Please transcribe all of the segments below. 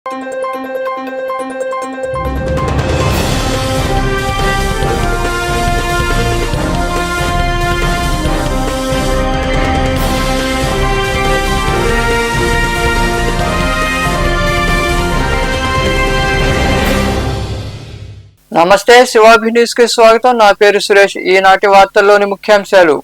నమస్తే, శివాభి న్యూస్ కి స్వాగతం. నా పేరు సురేష్. ఈనాటి వార్తల్లోని ముఖ్యాంశాలు.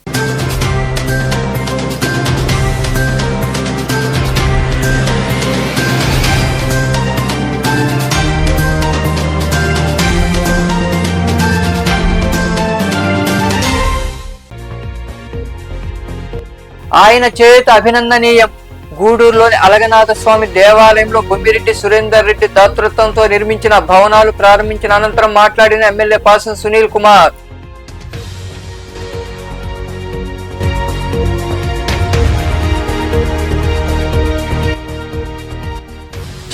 ఆయన చేత అభినందనీయం. గూడూరులోని అలగనాథ స్వామి దేవాలయంలో బొమ్మిరెడ్డి సురేందర్ రెడ్డి దాతృత్వంతో నిర్మించిన భవనాలు ప్రారంభించిన అనంతరం మాట్లాడిన ఎమ్మెల్యే పాసం సునీల్ కుమార్.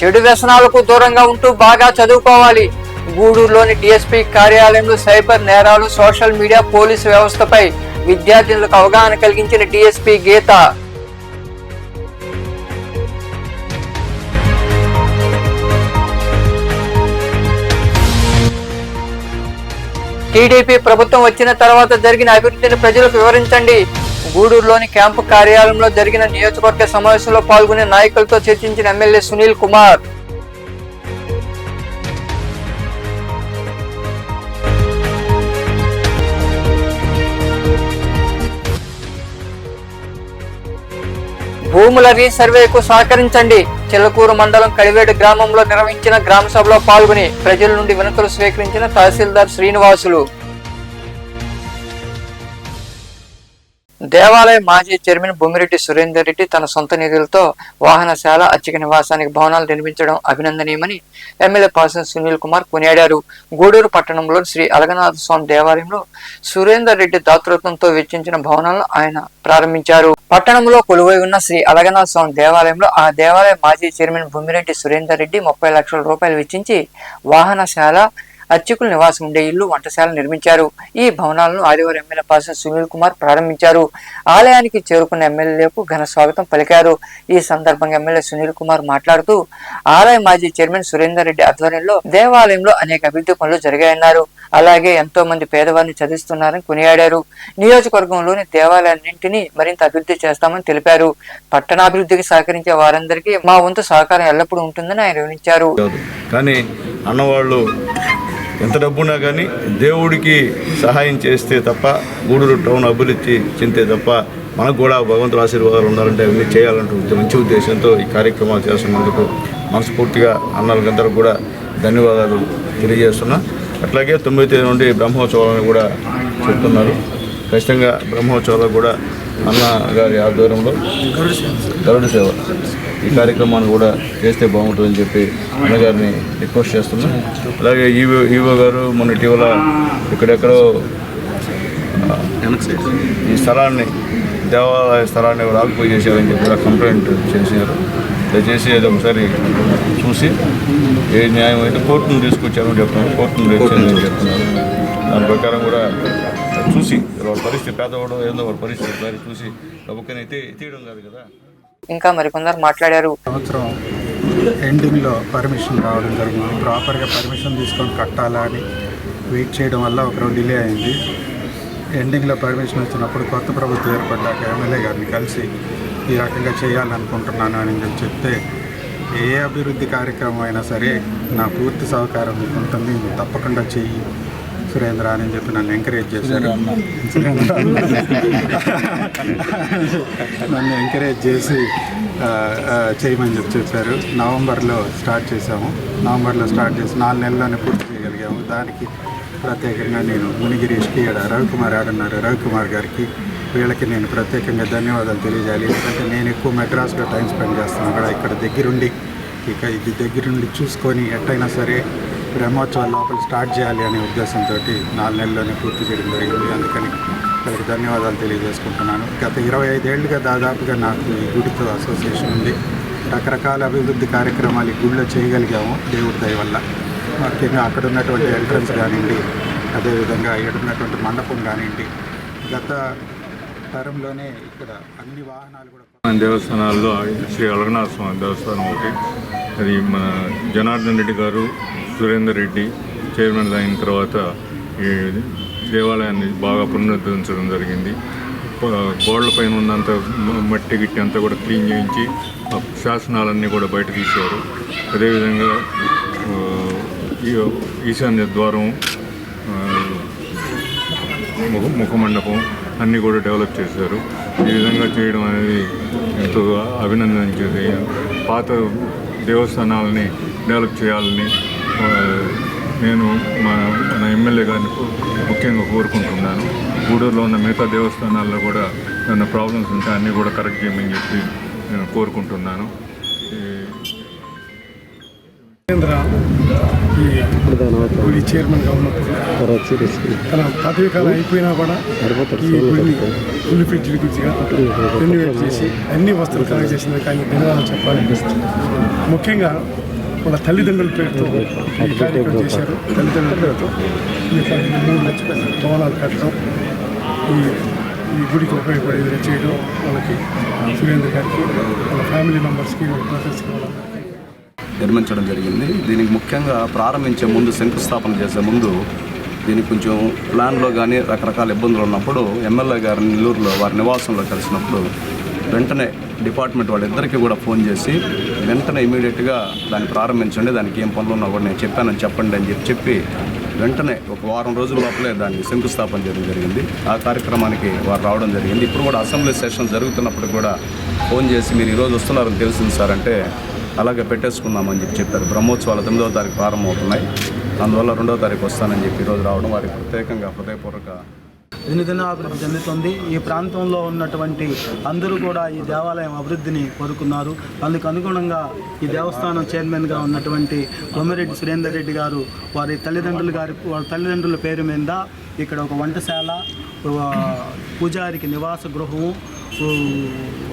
చెడు వ్యసనాలకు దూరంగా ఉంటూ బాగా చదువుకోవాలి. గూడూరులోని డిఎస్పీ కార్యాలయంలో సైబర్ నేరాలు, సోషల్ మీడియా, పోలీసు వ్యవస్థపై విద్యార్థులకు అవగాహన కలిగించిన డిఎస్పీ గీత. టీడీపీ ప్రభుత్వం వచ్చిన తర్వాత జరిగిన అభివృద్ధిని ప్రజలకు వివరించండి. గూడూరులోని క్యాంపు కార్యాలయంలో జరిగిన నియోజకవర్గ సమావేశంలో పాల్గొనే నాయకులతో చర్చించిన ఎమ్మెల్యే సునీల్ కుమార్. భూముల రీసర్వేకు సహకరించండి. చిల్లకూరు మండలం కడివేడు గ్రామంలో నిర్వహించిన గ్రామ సభలో పాల్గొని ప్రజల నుండి వినతులు స్వీకరించిన తహసీల్దార్ శ్రీనివాసులు. దేవాలయ మాజీ చైర్మన్ బొమ్మిరెడ్డి సురేందర్ రెడ్డి తన సొంత నిధులతో వాహనశాల, అర్చక నివాసానికి భవనాలు నిర్మించడం అభినందనీయమని ఎమ్మెల్యే పాసం సునీల్ కుమార్ కొనియాడారు. గూడూరు పట్టణంలోని శ్రీ అలగనాథ స్వామి దేవాలయంలో సురేందర్ రెడ్డి దాతృత్వంతో వెచ్చించిన భవనాలను ఆయన ప్రారంభించారు. పట్టణంలో కొలువై ఉన్న శ్రీ అలగనాథ స్వామి దేవాలయంలో ఆ దేవాలయ మాజీ చైర్మన్ బొమ్మిరెడ్డి సురేందర్ రెడ్డి 30 లక్షల రూపాయలు వెచ్చించి వాహనశాల, అర్చకుల నివాసం ఉండే ఇల్లు, వంటశాల నిర్మించారు. ఈ భవనాలను ఆదివారం ఎమ్మెల్యే పాసం సునీల్ కుమార్ ప్రారంభించారు. ఆలయానికి చేరుకున్న ఎమ్మెల్యేకు ఘన స్వాగతం పలికారు. ఈ సందర్భంగా ఎమ్మెల్యే సునీల్ కుమార్ మాట్లాడుతూ ఆలయ మాజీ చైర్మన్ సురేందర్ రెడ్డి ఆధ్వర్యంలో దేవాలయంలో అనేక అభివృద్ధి పనులు జరిగాయన్నారు. అలాగే ఎంతో మంది పేదవారిని చదివిస్తున్నారని కొనియాడారు. నియోజకవర్గంలోని దేవాలయాన్నింటినీ మరింత అభివృద్ధి చేస్తామని తెలిపారు. పట్టణాభివృద్ధికి సహకరించే వారందరికీ మా వంతు సహకారం ఎల్లప్పుడూ ఉంటుందని ఆయన వివరించారు. కానీ అన్నవాళ్ళు ఎంత డబ్బున్నా కానీ దేవుడికి సహాయం చేస్తే తప్ప, గూడూరు టౌన్ అభివృద్ధి చెందితే తప్ప మనకు కూడా భగవంతుల ఆశీర్వాదాలు ఉండాలంటే అవన్నీ చేయాలంటే మంచి ఉద్దేశంతో ఈ కార్యక్రమాలు చేస్తున్నందుకు మనస్ఫూర్తిగా అన్నలందరూ కూడా ధన్యవాదాలు తెలియజేస్తున్నా. అట్లాగే 9వ తేదీ నుండి బ్రహ్మోత్సవాలను కూడా చెప్తున్నారు. ఖచ్చితంగా బ్రహ్మోత్సవాలు కూడా అన్న గారి ఆధ్వర్యంలో గరుడ సేవ ఈ కార్యక్రమాన్ని కూడా చేస్తే బాగుంటుందని చెప్పి అన్నగారిని రిక్వెస్ట్ చేస్తున్నాం. అలాగే ఈవో గారు మొన్న ఇటీవల ఇక్కడెక్కడో ఈ స్థలాన్ని, దేవాలయ స్థలాన్ని ఆక్యుపై చేశారని చెప్పి కూడా కంప్లైంట్ చేశారు. దయచేసి అది ఒకసారి చూసి ఏ న్యాయం అయితే కోర్టును తీసుకొచ్చారని చెప్తున్నారు, కోర్టును తెచ్చారని చెప్తున్నారు. దాని ప్రకారం కూడా చూసి వాళ్ళ పరిస్థితి, పేదవాడు ఏదో వాళ్ళ పరిస్థితి ఒకసారి చూసి ఒక్కనైతే తీయడం కాదు కదా. ఇంకా మరికొందరు మాట్లాడారు. సంవత్సరం ఎండింగ్లో పర్మిషన్ రావడం జరిగింది. ప్రాపర్గా పర్మిషన్ తీసుకొని కట్టాలా అని వెయిట్ చేయడం వల్ల ఒకరోజు డిలే అయింది. ఎండింగ్లో పర్మిషన్ వచ్చినప్పుడు కొత్త ప్రభుత్వం ఏర్పడ్డాక ఎమ్మెల్యే గారిని కలిసి ఈ రకంగా చేయాలనుకుంటున్నాను అని చెప్తే, ఏ అభివృద్ధి కార్యక్రమం అయినా సరే నా పూర్తి సహకారం ఉంటుంది, తప్పకుండా చెయ్యి సురేంద్ర అని చెప్పి నన్ను ఎంకరేజ్ చేశారు. నన్ను ఎంకరేజ్ చేసి చేయమని చెప్పారు. నవంబర్లో స్టార్ట్ చేసాము. నవంబర్లో స్టార్ట్ చేసి 4 నెలల్లోనే పూర్తి చేయగలిగాము. దానికి ప్రత్యేకంగా నేను మునిగిరీష్కి, రవికుమార్ ఆడున్నారు, రవికుమార్ గారికి, వీళ్ళకి నేను ప్రత్యేకంగా ధన్యవాదాలు తెలియజేయాలి. ఎందుకంటే నేను ఎక్కువ మెడ్రాస్లో టైం స్పెండ్ చేస్తున్నాను కూడా. ఇక్కడ దగ్గరుండి ఇది దగ్గరుండి చూసుకొని ఎట్టయినా సరే బ్రహ్మోత్సవాల లోపల స్టార్ట్ చేయాలి అనే ఉద్దేశంతో 4 నెలల్లోనే పూర్తి చేయడం జరిగింది. అందుకని వీళ్ళకి ధన్యవాదాలు తెలియజేసుకుంటున్నాను. గత 25 ఏళ్ళుగా దాదాపుగా నాకు ఈ గుడితో అసోసియేషన్ ఉంది. రకరకాల అభివృద్ధి కార్యక్రమాలు ఈ గుడిలో చేయగలిగాము దేవుడి దయ వల్ల. ముఖ్యంగా అక్కడ ఉన్నటువంటి ఎంట్రన్స్ కానివ్వండి, అదేవిధంగా ఇక్కడ ఉన్నటువంటి మండపం కానివ్వండి, గత తరంలోనే ఇక్కడ అన్ని వాహనాలు కూడా దేవస్థానాల్లో శ్రీ అలగనాథ స్వామి దేవస్థానం ఒకటి, అది మన జనార్దన్ రెడ్డి గారు సురేందర్ రెడ్డి చైర్మన్ అయిన తర్వాత ఈ దేవాలయాన్ని బాగా పునరుద్ధరించడం జరిగింది. గోడల పైన ఉన్నంత మట్టి గిట్టి అంతా కూడా క్లీన్ చేయించి శాసనాలన్నీ కూడా బయట తీశారు. అదేవిధంగా ఈశాన్య ద్వారం, ముఖమండపం అన్నీ కూడా డెవలప్ చేశారు. ఈ విధంగా చేయడం అనేది ఎంతో అభినందించేది. పాత దేవస్థానాలని డెవలప్ చేయాలని నేను మన ఎమ్మెల్యే గారిని ముఖ్యంగా కోరుకుంటున్నాను. గూడూరులో ఉన్న మిగతా దేవస్థానాల్లో కూడా ఏమైనా ప్రాబ్లమ్స్ ఉంటే అన్నీ కూడా కరెక్ట్ చేయమని చెప్పి నేను కోరుకుంటున్నాను. ఈ గుడి చైర్మన్గా ఉన్నప్పుడు తన పదవి కాలం అయిపోయినా కూడా ఈ గుడిని ఫుల్ ఫ్లెడ్జ్డ్ గుడిగా రెన్యువేట్ చేసి అన్ని వస్తువులు కలెక్ట్ చేసినందుకు ఆయన ధన్యవాదాలు చెప్పాలనిపిస్తుంది. ముఖ్యంగా వాళ్ళ తల్లిదండ్రుల పేరుతో ఈ కార్యక్రమం చేశారు. తల్లిదండ్రుల పేరుతో ఈ 3 లక్షల భవనాలు కట్టడం, ఈ గుడికి ఉపయోగపడేది చేయడం వాళ్ళకి సురేంద్ర గారికి, వాళ్ళ ఫ్యామిలీ మెంబర్స్కి, వాళ్ళ బ్రదర్స్కి నిర్మించడం జరిగింది. దీనికి ముఖ్యంగా ప్రారంభించే ముందు, శంకుస్థాపన చేసే ముందు దీనికి కొంచెం ప్లాన్లో కానీ రకరకాల ఇబ్బందులు ఉన్నప్పుడు ఎమ్మెల్యే గారు నెల్లూరులో వారి నివాసంలో కలిసినప్పుడు వెంటనే డిపార్ట్మెంట్ వాళ్ళిద్దరికీ కూడా ఫోన్ చేసి వెంటనే ఇమీడియట్గా దాన్ని ప్రారంభించండి, దానికి ఏం పనులు ఉన్నా కూడా నేను చెప్పానని చెప్పండి అని చెప్పి వెంటనే ఒక వారం రోజుల లోపలే దాన్ని శంకుస్థాపన చేయడం జరిగింది. ఆ కార్యక్రమానికి వారు రావడం జరిగింది. ఇప్పుడు కూడా అసెంబ్లీ సెషన్ జరుగుతున్నప్పుడు కూడా ఫోన్ చేసి మీరు ఈరోజు వస్తున్నారని తెలిసింది సార్ అంటే అలాగే పెట్టేసుకుందామని చెప్పారు. బ్రహ్మోత్సవాలు 9వ తారీఖు ప్రారంభమవుతున్నాయి, అందువల్ల 2వ తారీఖు వస్తానని చెప్పి ఈరోజు రావడం వారికి ప్రత్యేకంగా హృదయపూర్వక దినదిన అభివృద్ధి చెందుతుంది. ఈ ప్రాంతంలో ఉన్నటువంటి అందరూ కూడా ఈ దేవాలయం అభివృద్ధిని కోరుకున్నారు. అందుకు అనుగుణంగా ఈ దేవస్థానం చైర్మన్గా ఉన్నటువంటి కొమ్మిరెడ్డి సురేందర్ రెడ్డి గారు వాళ్ళ తల్లిదండ్రుల పేరు మీద ఇక్కడ ఒక వంటశాల, పూజారికి నివాస గృహము,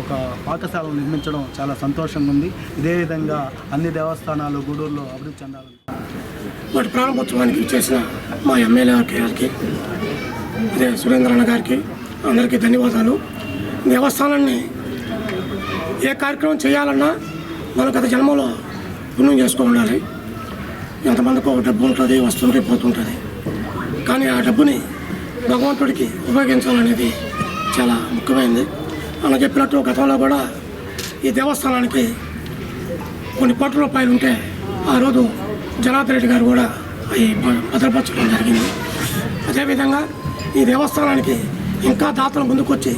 ఒక పాఠశాలను నిర్మించడం చాలా సంతోషంగా ఉంది. ఇదే విధంగా అన్ని దేవస్థానాలు గూడూరులో అభివృద్ధి చెందాలని వాటి ప్రారంభోత్సవానికి చేసిన మా ఎమ్మెల్యే గారికి, అదే సురేంద్రన్న గారికి అందరికీ ధన్యవాదాలు. దేవస్థానాన్ని ఏ కార్యక్రమం చేయాలన్నా మనం గత జన్మలో పుణ్యం చేసుకోవాలి. ఎంతమందికో డబ్బు ఉంటుంది, వస్తుంటే పోతుంటుంది, కానీ ఆ డబ్బుని భగవంతుడికి ఉపయోగించాలనేది చాలా ముఖ్యమైనది. అలా చెప్పినట్టు గతంలో కూడా ఈ దేవస్థానానికి కొన్ని కోట్ల రూపాయలు ఉంటే ఆ రోజు జనార్దన్ రెడ్డి గారు కూడా అవి భద్రపరచడం జరిగింది. అదేవిధంగా ఈ దేవస్థానానికి ఇంకా దాతలు ముందుకొచ్చి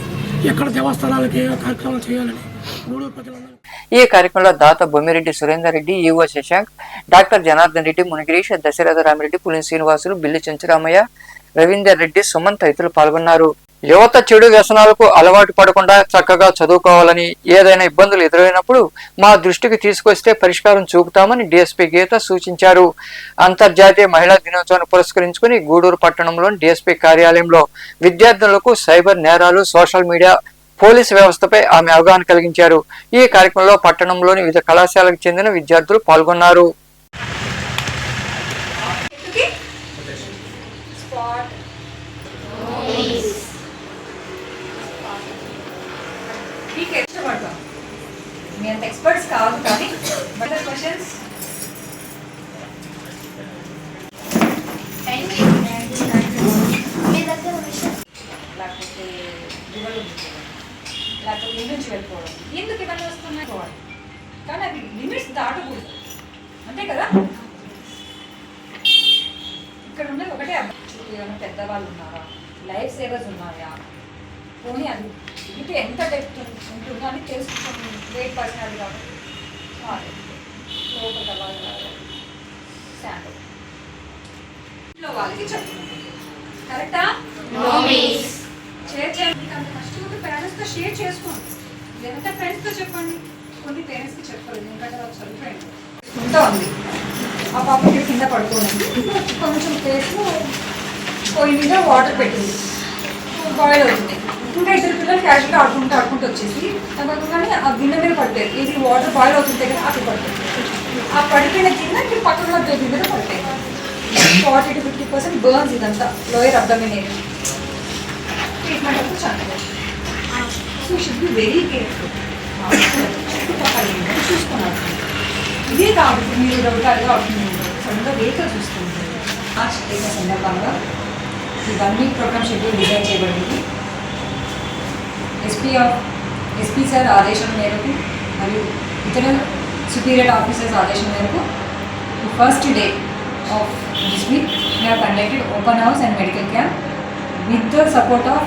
ఎక్కడ దేవస్థానాలకి కార్యక్రమం చేయాలని గూడూరు ప్రజలందరూ. ఈ కార్యక్రమంలో దాత బొమ్మిరెడ్డి సురేందర్ రెడ్డి, ఈవో శశాంక్, డాక్టర్ జనార్దన్ రెడ్డి, మునిగిరీష్, దశరథ రామిరెడ్డి, పులిని శ్రీనివాసులు, బిల్లి చెంచురామయ్య, రవీందర్ రెడ్డి, సుమన్ తదితరులు పాల్గొన్నారు. యువత చెడు వ్యసనాలకు అలవాటు పడకుండా చక్కగా చదువుకోవాలని, ఏదైనా ఇబ్బందులు ఎదురైనప్పుడు మా దృష్టికి తీసుకొస్తే పరిష్కారం చూపుతామని డీఎస్పీ గీత సూచించారు. అంతర్జాతీయ మహిళా దినోత్సవాన్ని పురస్కరించుకుని గూడూరు పట్టణంలోని డీఎస్పీ కార్యాలయంలో విద్యార్థులకు సైబర్ నేరాలు, సోషల్ మీడియా, పోలీసు వ్యవస్థపై ఆమె అవగాహన కలిగించారు. ఈ కార్యక్రమంలో పట్టణంలోని వివిధ కళాశాలకు చెందిన విద్యార్థులు పాల్గొన్నారు. మీ అంత ఎక్స్పర్ట్స్ కాదు కానీ క్వశ్చన్స్ లేకపోతే లేకపోతే ఇంటి నుంచి వెళ్ళిపోవడం, ఎందుకు ఇవన్నీ వస్తున్నాయి కానీ అవి లిమిట్స్ దాటకూడదు, అంతే కదా. ఇక్కడ ఉన్నది ఒకటే ఏమైనా పెద్దవాళ్ళు ఉన్నారా, లైఫ్ సేవర్స్ ఉన్నాయా, పోనీ అది ఇది ఎంత డెప్త్ ఉంటుందో అని తెలుసుకుని గ్రేట్ పర్సనాలిటీ కాబట్టి లోపల వాళ్ళు శాండ్ ఇంట్లో వాళ్ళకి చెప్తున్నాను, కరెక్టా? షేర్ చేయండి. మీకు అంత కష్టం ఉంటే పేరెంట్స్తో షేర్ చేసుకోండి, లేదంటే ఫ్రెండ్స్తో చెప్పండి. కొన్ని పేరెంట్స్కి చెప్పలేదు, ఎందుకంటే వాళ్ళు చదువుకోండి ఉంటా ఉంది. ఆ పాపకి కింద పడుకోండి, కొంచెం ప్లేస్లో పొయ్యి మీద వాటర్ పెట్టింది, బాయిల్ అవుతుంది. ఇంకా 2 పిల్లలు క్యాజువల్గా ఆడుకుంటూ వచ్చేసి కానీ ఆ గిన్నె మీద పడతాయి. ఇది వాటర్ బాయిల్ అవుతుంటే కదా అక్కడ పడతాయి. ఆ పడిపోయిన గిన్నె ఇప్పుడు పక్కన బేబీ మీద పడతాయి. 40 to 50% బర్న్స్ ఇదంతా లోయర్ అబ్డమిన్ ఏరియా. ట్రీట్మెంట్ అప్పుడు చనిపోతుంది. So should be very careful. చుట్టుపక్కల ఏంటో చూసుకున్నారు. ఇదే కాదు మీరు రౌటాలుగా అవుతుంది సడన్గా వెహికల్ చూసుకుంటారు. మార్చ్ అయిన సందర్భంగా ఈ 1 వీక్ ప్రోగ్రామ్ షెడ్యూల్ డిజైన్ చేయబడింది. ఎస్పీ సార్ ఆదేశం మేరకు మరియు ఇతర సుపీరియర్ ఆఫీసర్స్ ఆదేశం మేరకు first day of this week we have conducted open house and medical camp with the support of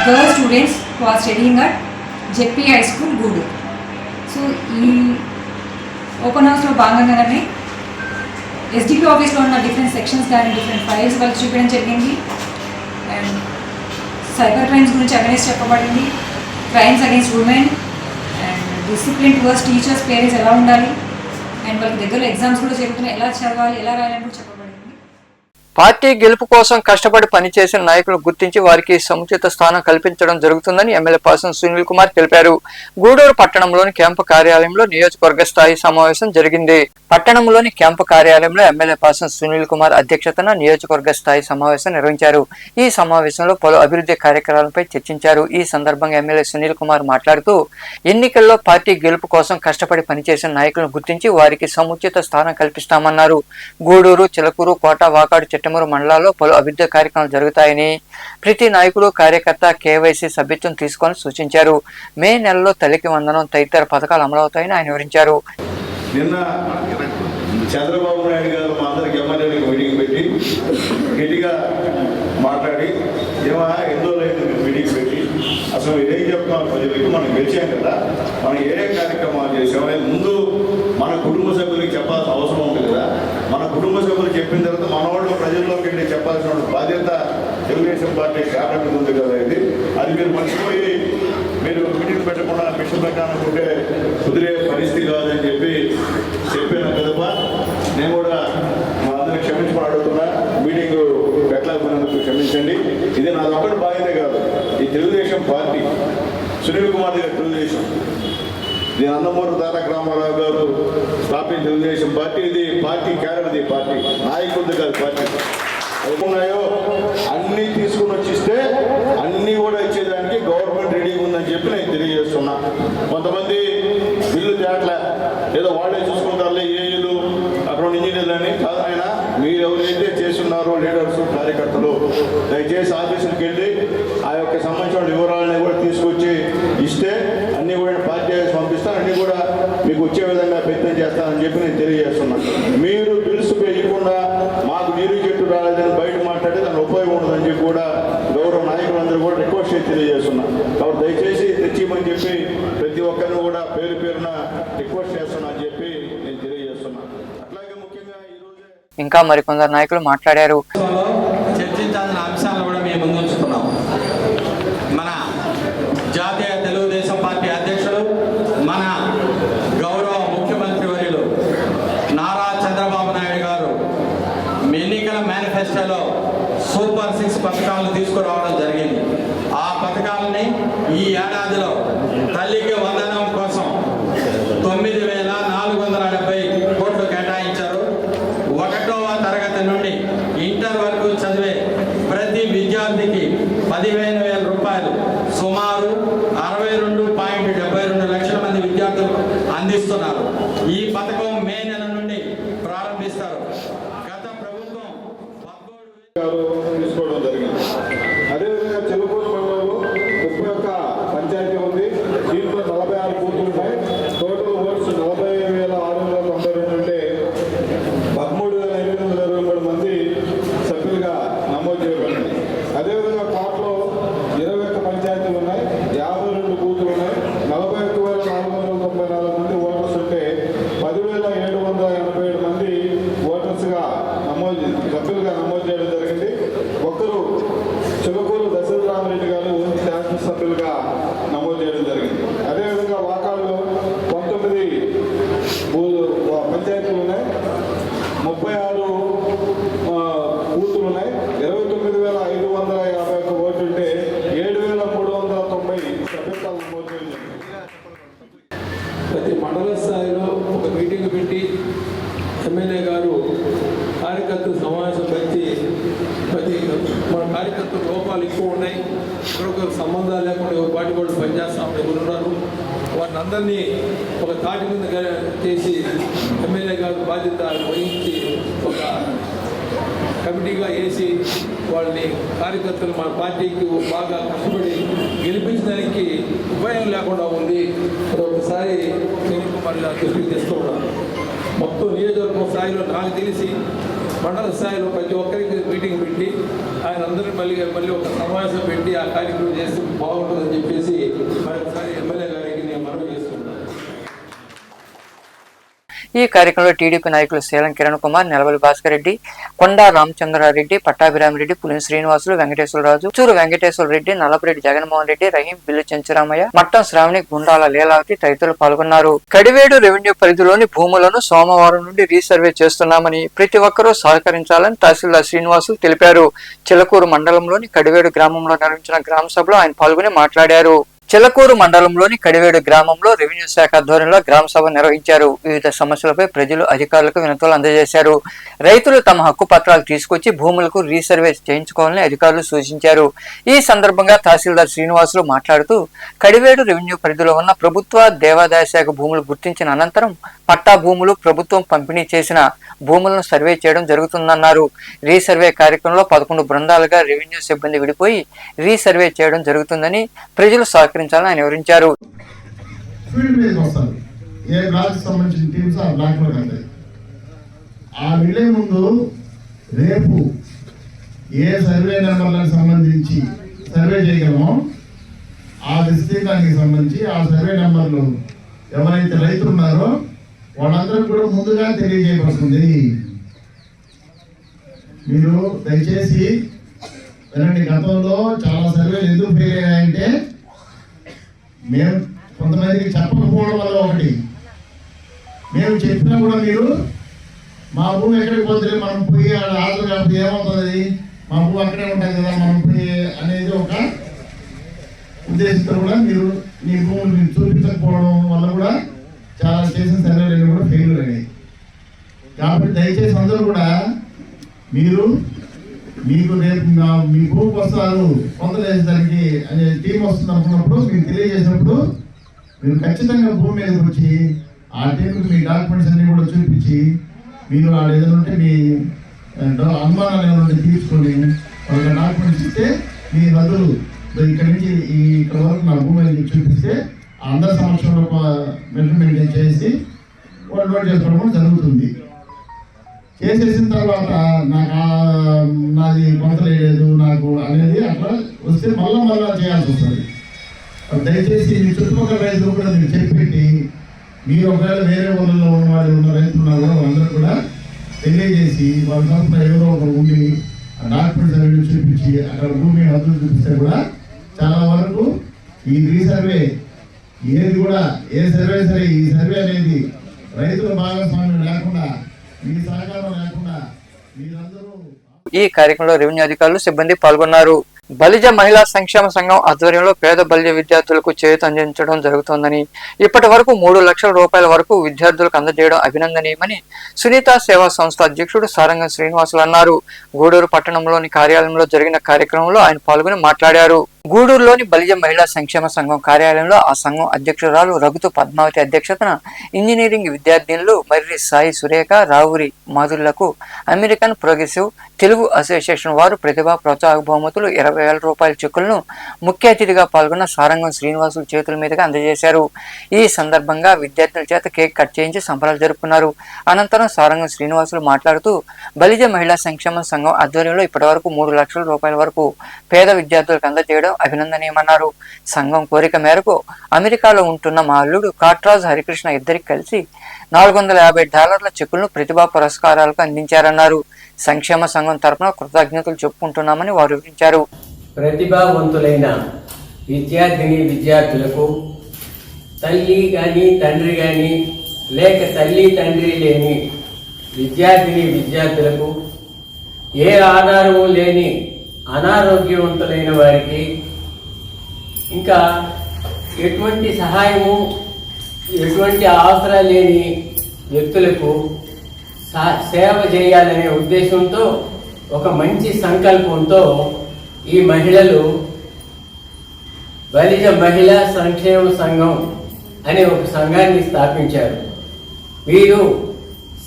girl students who are studying at JP High School, Guduru. So ఈ open హౌస్లో భాగంగానే SDP ఆఫీస్లో ఉన్న different sections కానీ different files వాళ్ళకి చూపించడం జరిగింది. And cyber crimes గురించి అవేర్నెస్ చెప్పబడింది. Crimes against women and discipline towards teachers, parents ఎలా ఉండాలి అండ్ వాళ్ళకి దగ్గరలో ఎగ్జామ్స్ కూడా జరుగుతున్నాయి, ఎలా చదవాలి, ఎలా రాయాలని కూడా చెప్పబడింది. పార్టీ గెలుపు కోసం కష్టపడి పనిచేసిన నాయకులను గుర్తించి వారికి సముచిత స్థానం కల్పించడం జరుగుతుందని ఎమ్మెల్యే పాసం సునీల్ కుమార్ తెలిపారు. గూడూరు పట్టణంలోని క్యాంపు కార్యాలయంలో నియోజకవర్గ స్థాయి సమావేశం జరిగింది. పట్టణంలోని క్యాంపు కార్యాలయంలో ఎమ్మెల్యే పాసం సునీల్ కుమార్ అధ్యక్షతన నియోజకవర్గ స్థాయి సమావేశం నిర్వహించారు. ఈ సమావేశంలో పలు అభివృద్ధి కార్యక్రమాలపై చర్చించారు. ఈ సందర్భంగా ఎమ్మెల్యే సునీల్ కుమార్ మాట్లాడుతూ ఎన్నికల్లో పార్టీ గెలుపు కోసం కష్టపడి పనిచేసిన నాయకులను గుర్తించి వారికి సముచిత స్థానం కల్పిస్తామన్నారు. గూడూరు, చిలకూరు, కోట, వాకాడు, చిట్టమూరు మండలాల్లో పలు అభివృద్ధి కార్యక్రమాలు జరుగుతాయని, ప్రతి నాయకుడు కార్యకర్త కేవైసీ సభ్యత్వం తీసుకొని సూచించారు. మే నెలలో తల్లికి వందనం తదితర పథకాలు అమలవుతాయని ఆయన వివరించారు. నిన్న చంద్రబాబు నాయుడు గారు మా అందరికి ఎమ్మెల్యేలకు మీటింగ్ పెట్టి గట్టిగా మాట్లాడి ఎన్నో మీటింగ్ పెట్టి అసలు ఏం చెప్తున్నాం ప్రజలకు, మనం గెలిచాం కదా, మనం ఏ కార్యక్రమాలు చేసామనేది ముందు మన కుటుంబ సభ్యులకు చెప్పాల్సిన అవసరం ఉంది కదా. మన కుటుంబ సభ్యులు చెప్పిన తర్వాత మన వాళ్ళు ప్రజల్లోకి వెళ్ళి చెప్పాల్సిన బాధ్యత తెలుగుదేశం పార్టీ క్యాబినెట్ ఉంది కదా. అది మీరు మర్చిపోయి మీరు మీటింగ్ పెట్టకుండా మిషన్ పెట్టాలనుకుంటే కుదిరే పరిస్థితి కాదని చెప్పాను కదపా. నేను కూడా మా అందరినీ క్షమించుకుని అడుగుతున్నా, మీటింగ్ పెట్టలేకపోయినందుకు క్షమించండి. ఇది నాది ఒక్కటి బాధ్యత కాదు, ఈ తెలుగుదేశం పార్టీ సునీల్ కుమార్ గారు తెలుగుదేశం, ఇది నందమూరి తారక రామారావు గారు స్థాపించిన తెలుగుదేశం పార్టీ. ఇది పార్టీ క్యాడర్, ఇది పార్టీ నాయకుడిది కాదు. పార్టీ ఉన్నాయో అన్నీ తీసుకుని వచ్చిస్తే అన్నీ కూడా ఇచ్చేదానికి గవర్నమెంట్ రెడీగా ఉందని చెప్పి నేను తెలియజేస్తున్నా. కొంతమంది బిల్లు తేట్లే, ఏదో వాళ్ళే చూసుకుంటారులే, ఏఈలు అక్కడ ఇంజనీర్లు అని కాదు. ఆయన మీరు ఎవరైతే చేస్తున్నారో లీడర్స్, కార్యకర్తలు, దయచేసి ఆఫీసులకు వెళ్ళి ఆ యొక్క సంబంధించిన వివరాలని కూడా తీసుకొచ్చి ఇస్తే అన్నీ కూడా పార్టీ పంపిస్తాను, అన్నీ కూడా మీకు వచ్చే విధంగా ప్రయత్నం చేస్తానని చెప్పి నేను తెలియజేస్తున్నాను. మీరు బిల్స్ వేయకుండా మాకు నీరు చెట్టు రాలేదని బయట మాట్లాడితే దాని ఉపయోగం ఉండదని చెప్పి కూడా గౌరవ నాయకులందరూ కూడా రిక్వెస్ట్ చేసి తెలియజేస్తున్నాను. కాబట్టి దయచేసి తెచ్చిమని చెప్పి ప్రతి ఒక్కరిని కూడా పేరు పేరున రిక్వెస్ట్ చేస్తున్నా అని చెప్పి నేను తెలియజేస్తున్నాను. అట్లాగే ముఖ్యంగా ఈరోజు ఇంకా మరికొందరు నాయకులు మాట్లాడారు. చర్చించాల్సిన అంశాలను కూడా మేము ముందుంచుతున్నాం. మన జాతీయ తెలుగుదేశం పార్టీ అధ్యక్షుడు, మన గౌరవ ముఖ్యమంత్రి వర్యులు నారా చంద్రబాబు నాయుడు గారు ఎన్నికల మేనిఫెస్టోలో సూపర్ 6 పథకాలను తీసుకురావడం జరిగింది. ఆ పథకాలని ఈ ఏడాదిలో తల్లికి వందనం కోసం 9,470 కోట్లు కేటాయించారు. 1వ తరగతి నుండి ఇంటర్ వరకు చదివే ప్రతి విద్యార్థికి 15,000 రూపాయలు, సుమారు 62.72 లక్షల మంది విద్యార్థులు అందిస్తున్నారు. ఈ పథకం మే నెల నుండి ప్రారంభిస్తారు. గత ప్రభుత్వం తీసుకోవడం జరిగింది. అదేవిధంగా చెలుపూరు మండలంలో 31 పంచాయతీ ఉంది. దీంట్లో 46 బూతులు ఉన్నాయి. టోటల్ ఓట్స్ 40,692 ఉంటే 13,823 మంది సభ్యులుగా నమోదు చేయబడింది. అదేవిధంగా కోటలో 21 పంచాయతీలు ఉన్నాయి, 52 బూతులు ఉన్నాయి, 41,494 మంది ఓటర్స్ ఉంటే 10,787 మంది ఓటర్స్గా సభ్యులుగా నమోదు చేయడం జరిగింది. ఒక్కరు చిలకూరు దశరథరామరెడ్డి గారు శాసనసభ్యులుగా నమోదు చేయడం జరిగింది. అదేవిధంగా వాకాడులో 19 పంచాయతీలు ఉన్నాయి, 36 బూతులు ఉన్నాయి, 29,551 ఓట్లు ఉంటే 7,390 సభ్యత్వాలు నమోదు చేయడం జరిగింది. ప్రతి మండల స్థాయిలో ఒక మీటింగ్ పెట్టి ఎమ్మెల్యే గారు ఆ కార్యకర్తలు సమావేశం పెట్టి మన కార్యకర్తలు లోపాలు ఎక్కువ ఉన్నాయి, ఒకరికొకరు సంబంధాలు లేకుండా ఒక పార్టీ వాళ్ళు పనిచేస్తామని ఉన్నారు. వారిని అందరినీ ఒక తాటి మీద చేసి ఎమ్మెల్యే గారు బాధ్యత వహించి ఒక కమిటీగా వేసి వాళ్ళని కార్యకర్తలు మన పార్టీకి బాగా కష్టపడి గెలిపించడానికి ఉపాయం లేకుండా ఉంది. ఒకసారి సునీల్ కుమార్ గారు దృష్టికి తెస్తూ ఉన్నారు. మొత్తం నియోజకవర్గం స్థాయిలో నాకు తెలిసి మండల స్థాయిలో ప్రతి ఒక్కరికి మీటింగ్ పెట్టి ఆయన అందరినీ మళ్ళీ ఒక సమావేశం పెట్టి ఆ కార్యక్రమం చేస్తే బాగుంటుందని చెప్పేసి మరొకసారి ఎమ్మెల్యే గారికి నేను మనవి చేస్తున్నాను. ఈ కార్యక్రమంలో టీడీపీ నాయకులు సేలం కిరణ్ కుమార్, నెలవల్లి భాస్కర్ రెడ్డి, కొండా రామచంద్రారెడ్డి, పట్టాభిరామిరెడ్డి, పులిని శ్రీనివాసులు, వెంకటేశ్వరరాజు, చూరు వెంకటేశ్వర రెడ్డి, నల్లపురెడ్డి జగన్మోహన్ రెడ్డి, రహీం, బిల్లు చెంచురామయ్య, మట్టం శ్రావణి, గుండాల లీలావతి తదితరులు పాల్గొన్నారు. కడివేడు రెవెన్యూ పరిధిలోని భూములను సోమవారం నుండి రీసర్వే చేస్తున్నామని ప్రతి ఒక్కరూ సహకరించాలని తహసీల్దార్ శ్రీనివాసులు తెలిపారు. చిలకూరు మండలంలోని కడివేడు గ్రామంలో నిర్వహించిన గ్రామ సభలో ఆయన పాల్గొని మాట్లాడారు. చిలకూరు మండలంలోని కడివేడు గ్రామంలో రెవెన్యూ శాఖ ఆధ్వర్యంలో గ్రామ సభ నిర్వహించారు. వివిధ సమస్యలపై ప్రజలు అధికారులకు వినతులు అందజేశారు. రైతులు తమ హక్కు పత్రాలు తీసుకొచ్చి భూములకు రీసర్వే చేయించుకోవాలని అధికారులు సూచించారు. ఈ సందర్భంగా తహసీల్దార్ శ్రీనివాసులు మాట్లాడుతూ కడివేడు రెవెన్యూ పరిధిలో ఉన్న ప్రభుత్వ దేవాదాయ శాఖ భూములు గుర్తించిన అనంతరం పట్టా భూములు ప్రభుత్వం పంపిణీ చేసిన భూములను సర్వే చేయడం జరుగుతుందన్నారు. రీసర్వే కార్యక్రమంలో 11 బృందాలుగా రెవెన్యూ సిబ్బంది విడిపోయి రీసర్వే చేయడం జరుగుతుందని ప్రజలు సహకరించాలని ఆయన వివరించారు. రేపు ఏ సర్వే నెంబర్లకు సంబంధించి సర్వే చేయగలమో ఆ విస్తీర్ణానికి సంబంధించి ఆ సర్వే నెంబర్లు ఎవరైతే రైతులు ఉన్నారో వాళ్ళందరూ కూడా ముందుగా తెలియజేయబడుతుంది. మీరు దయచేసి వినండి. గతంలో చాలా సర్వేలు ఎందుకు ఫెయిల్ అయ్యాయంటే మేము కొంతమందికి చెప్పకపోవడం వల్ల ఒకటి, మేము చెప్పినా కూడా మీరు మా భూమి ఎక్కడికి పోతే మనం పోయి ఆధార్ కాకపోతే ఏమవుతుంది, మా భూమి అక్కడే ఉంటుంది కదా మనం పోయి అనేది ఒక ఉద్దేశంతో కూడా మీరు మీ భూములు మీరు చూపించకపోవడం వల్ల కూడా చాలా చేసిన సర్వేలు కూడా ఫెయిల్ అయ్యాయి. కాబట్టి దయచేసి అందరూ కూడా మీకు రేపు మీ భూమికి వస్తారు కొందరు వేసేదానికి అనే టీం వస్తుంది అనుకున్నప్పుడు మీకు తెలియజేసినప్పుడు మీరు ఖచ్చితంగా భూమి మీదకి వచ్చి ఆ టీంకి మీ డాక్యుమెంట్స్ అన్ని కూడా చూపించి మీరు వాళ్ళు ఏదైనా ఉంటే మీ అనుమానాలు ఏమైనా ఉంటే తీసుకొని వాళ్ళకి డాక్యుమెంట్స్ ఇస్తే మీ బదులు ఇక్కడి నుంచి ఇక్కడ వరకు నా భూమి చూపిస్తే అందరి సమక్షంలో మెజర్మెంట్ చేసి వాళ్ళు నోట్ చేసుకోవడం జరుగుతుంది. చేసేసిన తర్వాత నాది కొంత లేదు నాకు అనేది అట్లా వస్తే మళ్ళా చేయాల్సి వస్తుంది. దయచేసి మీ చుట్టుపక్కల రైతులు కూడా మీరు చెప్పి మీరు ఒకవేళ వేరే ఊళ్ళలో ఉన్న రైతులు ఉన్నారు వాళ్ళందరూ కూడా తెలియజేసి వాళ్ళ తరఫున ఎవరో ఒకరు ఉండి డాక్యుమెంట్స్ అన్ని చూపించి అక్కడ భూమి హద్దులు చూపిస్తే కూడా చాలా వరకు ఈ రీసర్వే ఏది కూడా ఏ సర్వే సరే ఈ సర్వే అనేది రైతుల భాగస్వామ్యం లేకుండా మీ సహకారం లేకుండా మీరందరూ. ఈ కార్యక్రమంలో రెవెన్యూ అధికారులు సిబ్బంది పాల్గొన్నారు. బలిజ మహిళా సంక్షేమ సంఘం ఆధ్వర్యంలో పేద బలిజ విద్యార్థులకు చేయూత అందించడం జరుగుతోందని, ఇప్పటి వరకు 3 లక్షల రూపాయల వరకు విద్యార్థులకు అందజేయడం అభినందనీయమని సునీత సేవా సంస్థ అధ్యక్షుడు సారంగం శ్రీనివాసులు అన్నారు. గూడూరు పట్టణంలోని కార్యాలయంలో జరిగిన కార్యక్రమంలో ఆయన పాల్గొని మాట్లాడారు. గూడూరులోని బలిజ మహిళా సంక్షేమ సంఘం కార్యాలయంలో ఆ సంఘం అధ్యక్షురాలు రఘుతు పద్మావతి అధ్యక్షతన ఇంజనీరింగ్ విద్యార్థినులు మర్రి సాయి సురేఖ, రావురి మాధుర్లకు అమెరికన్ ప్రోగ్రెసివ్ తెలుగు అసోసియేషన్ వారు ప్రతిభా ప్రోత్సాహక బహుమతులు 20,000 రూపాయల చెక్కులను ముఖ్య అతిథిగా పాల్గొన్న సారంగం శ్రీనివాసులు చేతుల మీదుగా అందజేశారు. ఈ సందర్భంగా విద్యార్థుల చేత కేక్ కట్ చేయించి సంబరాలు జరుపుకున్నారు. అనంతరం సారంగం శ్రీనివాసులు మాట్లాడుతూ బలిజ మహిళా సంక్షేమ సంఘం ఆధ్వర్యంలో ఇప్పటి వరకు 3 లక్షల రూపాయల వరకు పేద విద్యార్థులకు అందజేయడం అభినందనీయమన్నారు. సంఘం కోరిక మేరకు అమెరికాలో ఉంటున్న మా అల్లుడు కాట్రాజ్ హరికృష్ణ ఇద్దరికి కలిసి $450 చెక్కులను ప్రతిభా పురస్కారాలకు అందించారన్నారు. సంక్షేమ సంఘం తరఫున కృతజ్ఞతలు చెప్పుకుంటున్నామని వారు వివరించారు. ప్రతిభావంతులైన విద్యార్థిని విద్యార్థులకు తల్లి కానీ తండ్రి కానీ లేక తల్లి తండ్రి లేని విద్యార్థిని విద్యార్థులకు ఏ ఆధారము లేని అనారోగ్యవంతులైన వారికి ఇంకా ఎటువంటి సహాయము ఎటువంటి ఆసరా లేని వ్యక్తులకు సేవ చేయాలనే ఉద్దేశంతో, ఒక మంచి సంకల్పంతో ఈ మహిళలు బలిజ మహిళా సంక్షేమ సంఘం అనే ఒక సంఘాన్ని స్థాపించారు. వీరు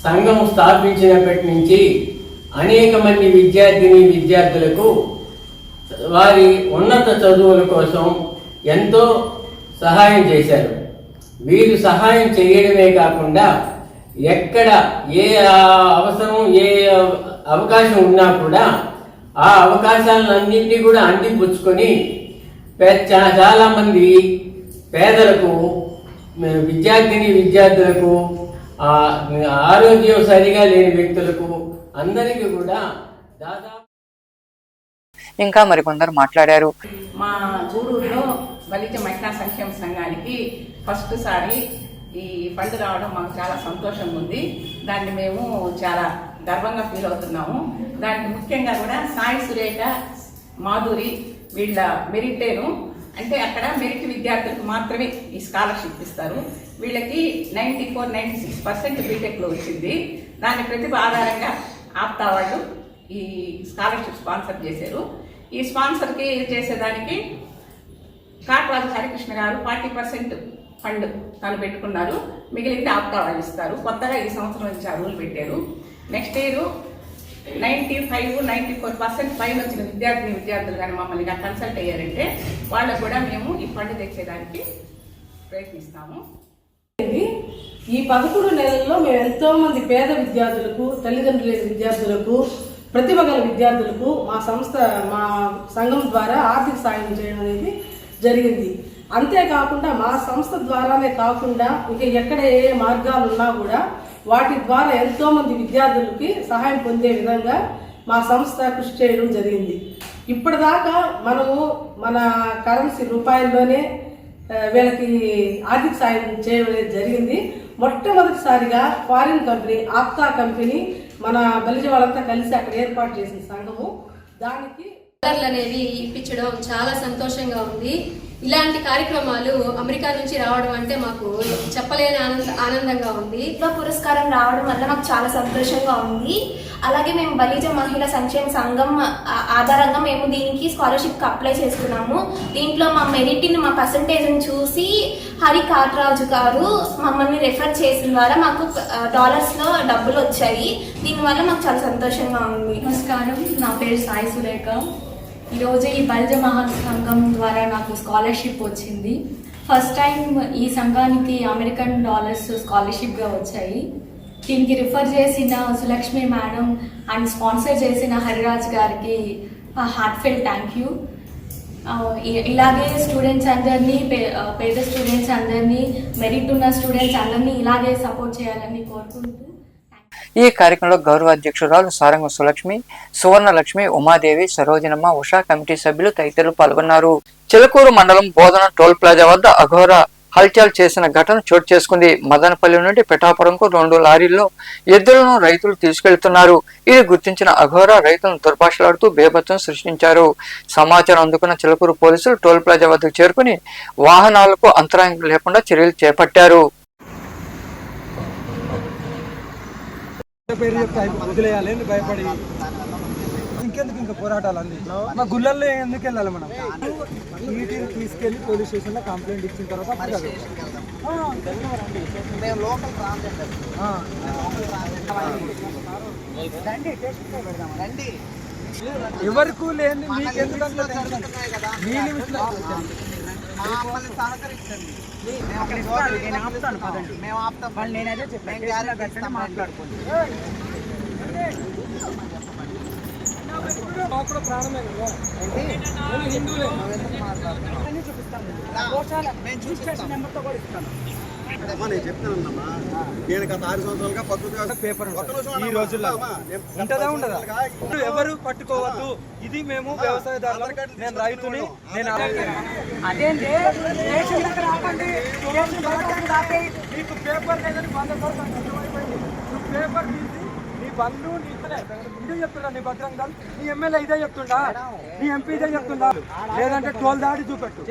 సంఘం స్థాపించినప్పటి నుంచి అనేక మంది విద్యార్థులకు వారి ఉన్నత చదువుల కోసం ఎంతో సహాయం చేశారు. వీరు సహాయం చేయడమే కాకుండా ఎక్కడ ఏ అవసరం, ఏ అవకాశం ఉన్నా కూడా ఆ అవకాశాలన్నింటినీ కూడా అందిపుచ్చుకొని చాలామంది పేదలకు, విద్యార్థులకు, ఆరోగ్యం సరిగా లేని వ్యక్తులకు అందరికీ కూడా దాదాపు. ఇంకా మరికొందరు మాట్లాడారు. మా గూడూరులో బలిజ మహిళా సంక్షేమ సంఘానికి ఫస్ట్ సారి ఈ ఫండ్ రావడం మాకు చాలా సంతోషంగా ఉంది. దాన్ని మేము చాలా గర్వంగా ఫీల్ అవుతున్నాము. దానికి ముఖ్యంగా కూడా సాయి సురేఖ, మాధురి వీళ్ళ మెరిటేను, అంటే అక్కడ మెరిట్ విద్యార్థులకు మాత్రమే ఈ స్కాలర్షిప్ ఇస్తారు. వీళ్ళకి 94-96% బీటెక్లో వచ్చింది. దాని ప్రతిభ ఆధారంగా ఆప్తా వాళ్ళు ఈ స్కాలర్షిప్ స్పాన్సర్ చేశారు. ఈ స్పాన్సర్కి చేసేదానికి కాట్రాజు హరికృష్ణ గారు 40% ఫండ్ తను పెట్టుకున్నారు. మిగిలింది ఆప్తా వాళ్ళు ఇస్తారు. కొత్తగా ఈ సంవత్సరం నుంచి ఆ రూల్ పెట్టారు. నెక్స్ట్ ఇయర్ 95-94% పైన వచ్చిన విద్యార్థులు కానీ మమ్మల్ని కన్సల్ట్ అయ్యారంటే వాళ్ళకు కూడా మేము ఈ ఫండ్ తెచ్చేదానికి ప్రయత్నిస్తాము. ఈ 11 నెలల్లో మేము ఎంతో మంది పేద విద్యార్థులకు, తల్లిదండ్రులు లేని విద్యార్థులకు, ప్రతిభ గల విద్యార్థులకు మా సంఘం ద్వారా ఆర్థిక సాయం చేయడం అనేది జరిగింది. అంతేకాకుండా మా సంస్థ ద్వారానే కాకుండా ఇంకా ఎక్కడ ఏ మార్గాలు ఉన్నా కూడా వాటి ద్వారా ఎంతో మంది విద్యార్థులకి సహాయం పొందే విధంగా మా సంస్థ కృషి చేయడం జరిగింది. ఇప్పటిదాకా మనము మన కరెన్సీ రూపాయల్లోనే వీళ్ళకి ఆర్థిక సాయం చేయడం అనేది జరిగింది. మొట్టమొదటిసారిగా ఫారిన్ కంపెనీ ఆప్తా కంపెనీ మన బలిజ వాళ్ళంతా కలిసి అక్కడ ఏర్పాటు చేసిన సంఘము, దానికి అనేవి ఇప్పించడం చాలా సంతోషంగా ఉంది. ఇలాంటి కార్యక్రమాలు అమెరికా నుంచి రావడం అంటే మాకు చెప్పలేని ఆనందంగా ఉంది. పురస్కారం రావడం వల్ల మాకు చాలా సంతోషంగా ఉంది. అలాగే మేము బలిజ మహిళా సంక్షేమ సంఘం ఆధారంగా మేము దీనికి స్కాలర్షిప్కి అప్లై చేసుకున్నాము. దీంట్లో మా మెరిట్ని, మా పర్సంటేజ్ని చూసి హరి కాట్రాజు గారు మమ్మల్ని రెఫర్ చేసిన ద్వారా మాకు డాలర్స్లో డబ్బులు వచ్చాయి. దీనివల్ల మాకు చాలా సంతోషంగా ఉంది. నమస్కారం, నా పేరు సాయి సురేఖ. ఈరోజు ఈ బలిజ మహా సంఘం ద్వారా నాకు స్కాలర్షిప్ వచ్చింది. ఫస్ట్ టైం ఈ సంఘానికి అమెరికన్ డాలర్స్ స్కాలర్షిప్గా వచ్చాయి. దీనికి రిఫర్ చేసిన సులక్ష్మి మేడం అండ్ స్పాన్సర్ చేసిన హరిరాజ్ గారికి హార్ట్ఫెల్ థ్యాంక్ యూ. ఇలాగే స్టూడెంట్స్ అందరినీ, పేద స్టూడెంట్స్ అందరినీ, మెరిట్ ఉన్న స్టూడెంట్స్ అందరినీ ఇలాగే సపోర్ట్ చేయాలని కోరుకుంటూ ఈ కార్యక్రమంలో గౌరవ అధ్యక్షురాలు సారంగ సులక్ష్మి, సువర్ణలక్ష్మి, ఉమాదేవి, సరోజనమ్మ, ఉషా, కమిటీ సభ్యులు తదితరులు పాల్గొన్నారు. చిలకూరు మండలం బోధన టోల్ ప్లాజా వద్ద అఘోర హల్చల్ చేసిన ఘటన చోటు చేసుకుంది. మదనపల్లి నుండి పిఠాపురంకు 2 లారీల్లో ఎద్దులను రైతులు తీసుకెళ్తున్నారు. ఇది గుర్తించిన అఘోర రైతులను దుర్భాషలాడుతూ బేభత్సం సృష్టించారు. సమాచారం అందుకున్న చిలకూరు పోలీసులు టోల్ ప్లాజా వద్దకు చేరుకుని వాహనాలకు అంతరాయం లేకుండా చర్యలు చేపట్టారు. పేరు చెప్తే వదిలేయాలి, భయపడి ఇంకెందుకు ఇంకా పోరాటాలు అంది. మా గుళ్ళల్లో ఎందుకు వెళ్ళాలి మనం? నీటిని తీసుకెళ్లి పోలీస్ స్టేషన్లో కంప్లైంట్ ఇచ్చిన తర్వాత ఎవరికి లేని మీకెందుకు మీ నిమిషం నేనదే చెప్పాను, మాట్లాడుకోండి. మాకు కూడా ప్రాణమే కదా, హిందువులే. చూపిస్తాను, నెంబర్తో కూడా ఇస్తాను. నేను చెప్తానమ్మా, నేను గత 6 సంవత్సరాలుగా పద్ధతి పేపర్ ఈ రోజుల్లో ఉంటుందా ఉండదా? ఎవరు పట్టుకోవద్దు. ఇది మేము వ్యవసాయదారులు, నేను రైతుని. నేను నీకు పేపర్ లేదని 100% పేపర్ తీసి నీ బంధు ఇదే చెప్తున్నా, నీ భద్రంగా నీ ఎమ్మెల్యే ఇదే చెప్తుండా, నీ ఎంపీ ఇదే చెప్తుండా, లేదంటే టోల్ దాడి చూపెట్టు.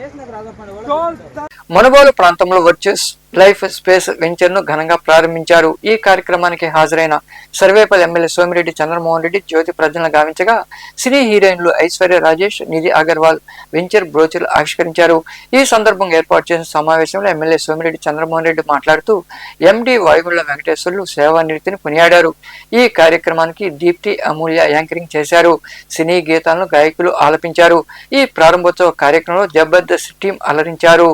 మునుగోలు ప్రాంతంలో వర్చువస్ లైఫ్ స్పేస్ వెంచర్ ను ఘనంగా ప్రారంభించారు. ఈ కార్యక్రమానికి హాజరైన సర్వేపల్లి ఎమ్మెల్యే సోమిరెడ్డి చంద్రమోహన్ రెడ్డి జ్యోతి ప్రజ్వలన గావించగా సినీ హీరోయిన్లు ఐశ్వర్య రాజేష్, నిధి అగర్వాల్ వెంచర్ బ్రోచర్లు ఆవిష్కరించారు. ఈ సందర్భంగా ఏర్పాటు చేసిన సమావేశంలో ఎమ్మెల్యే సోమిరెడ్డి చంద్రమోహన్ రెడ్డి మాట్లాడుతూ ఎండి వాయుగుళ్ల వెంకటేశ్వర్లు సేవానివృత్తిని కొనియాడారు. ఈ కార్యక్రమానికి దీప్తి అమూల్య యాంకరింగ్ చేశారు. సినీ గీతాలను గాయకులు ఆలపించారు. ఈ ప్రారంభోత్సవ కార్యక్రమంలో జబర్దస్త్ టీం అలరించారు.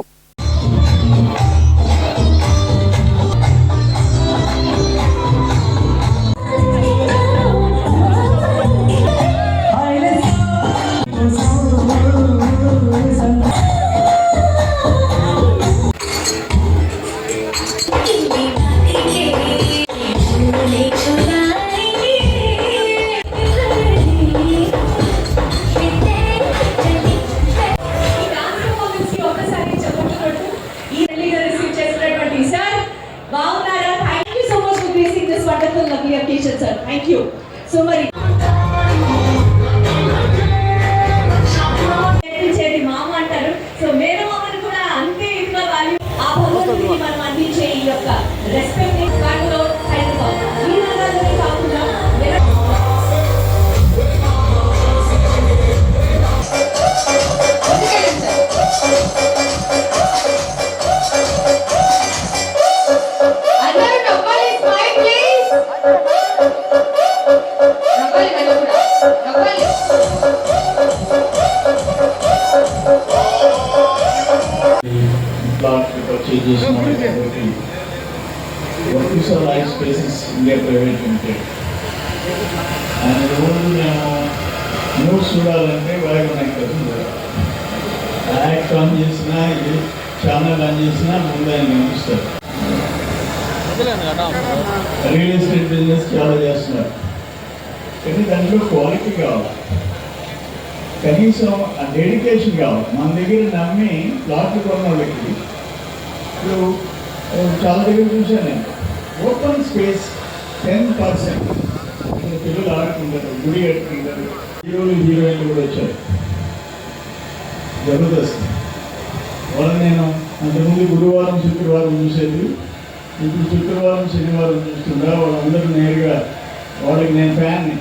Virtuous life spaces India private limited and రోజు మేము న్యూస్ చూడాలంటే వాయుగుండానికి వస్తుంది. యాక్ట్ ఆన్ చేసినా ఛానల్ ఆన్ చేసినా ముందు ఆయన కనిపిస్తారు. రియల్ ఎస్టేట్ బిజినెస్ చాలా చేస్తున్నారు, కానీ దాంట్లో క్వాలిటీ కావాలి, కనీసం ఆ డెడికేషన్ కావాలి. మన దగ్గర నమ్మి ప్లాట్లు కొన్న వాళ్ళకి ఇప్పుడు చాలా దగ్గర చూశాను నేను, ఓపెన్ స్పేస్ 10% పిల్లలు ఆడుకుంటారు, గుడి కట్టుకుంటారు. హీరోలు హీరోయిన్లు కూడా వచ్చారు, జబర్దస్త్. వాళ్ళని నేను అంతకుముందు గురువారం శుక్రవారం చూసేది, ఇప్పుడు శుక్రవారం శనివారం చూస్తుందా. వాళ్ళందరూ నేరుగా వాళ్ళకి నేను ఫ్యాన్ని.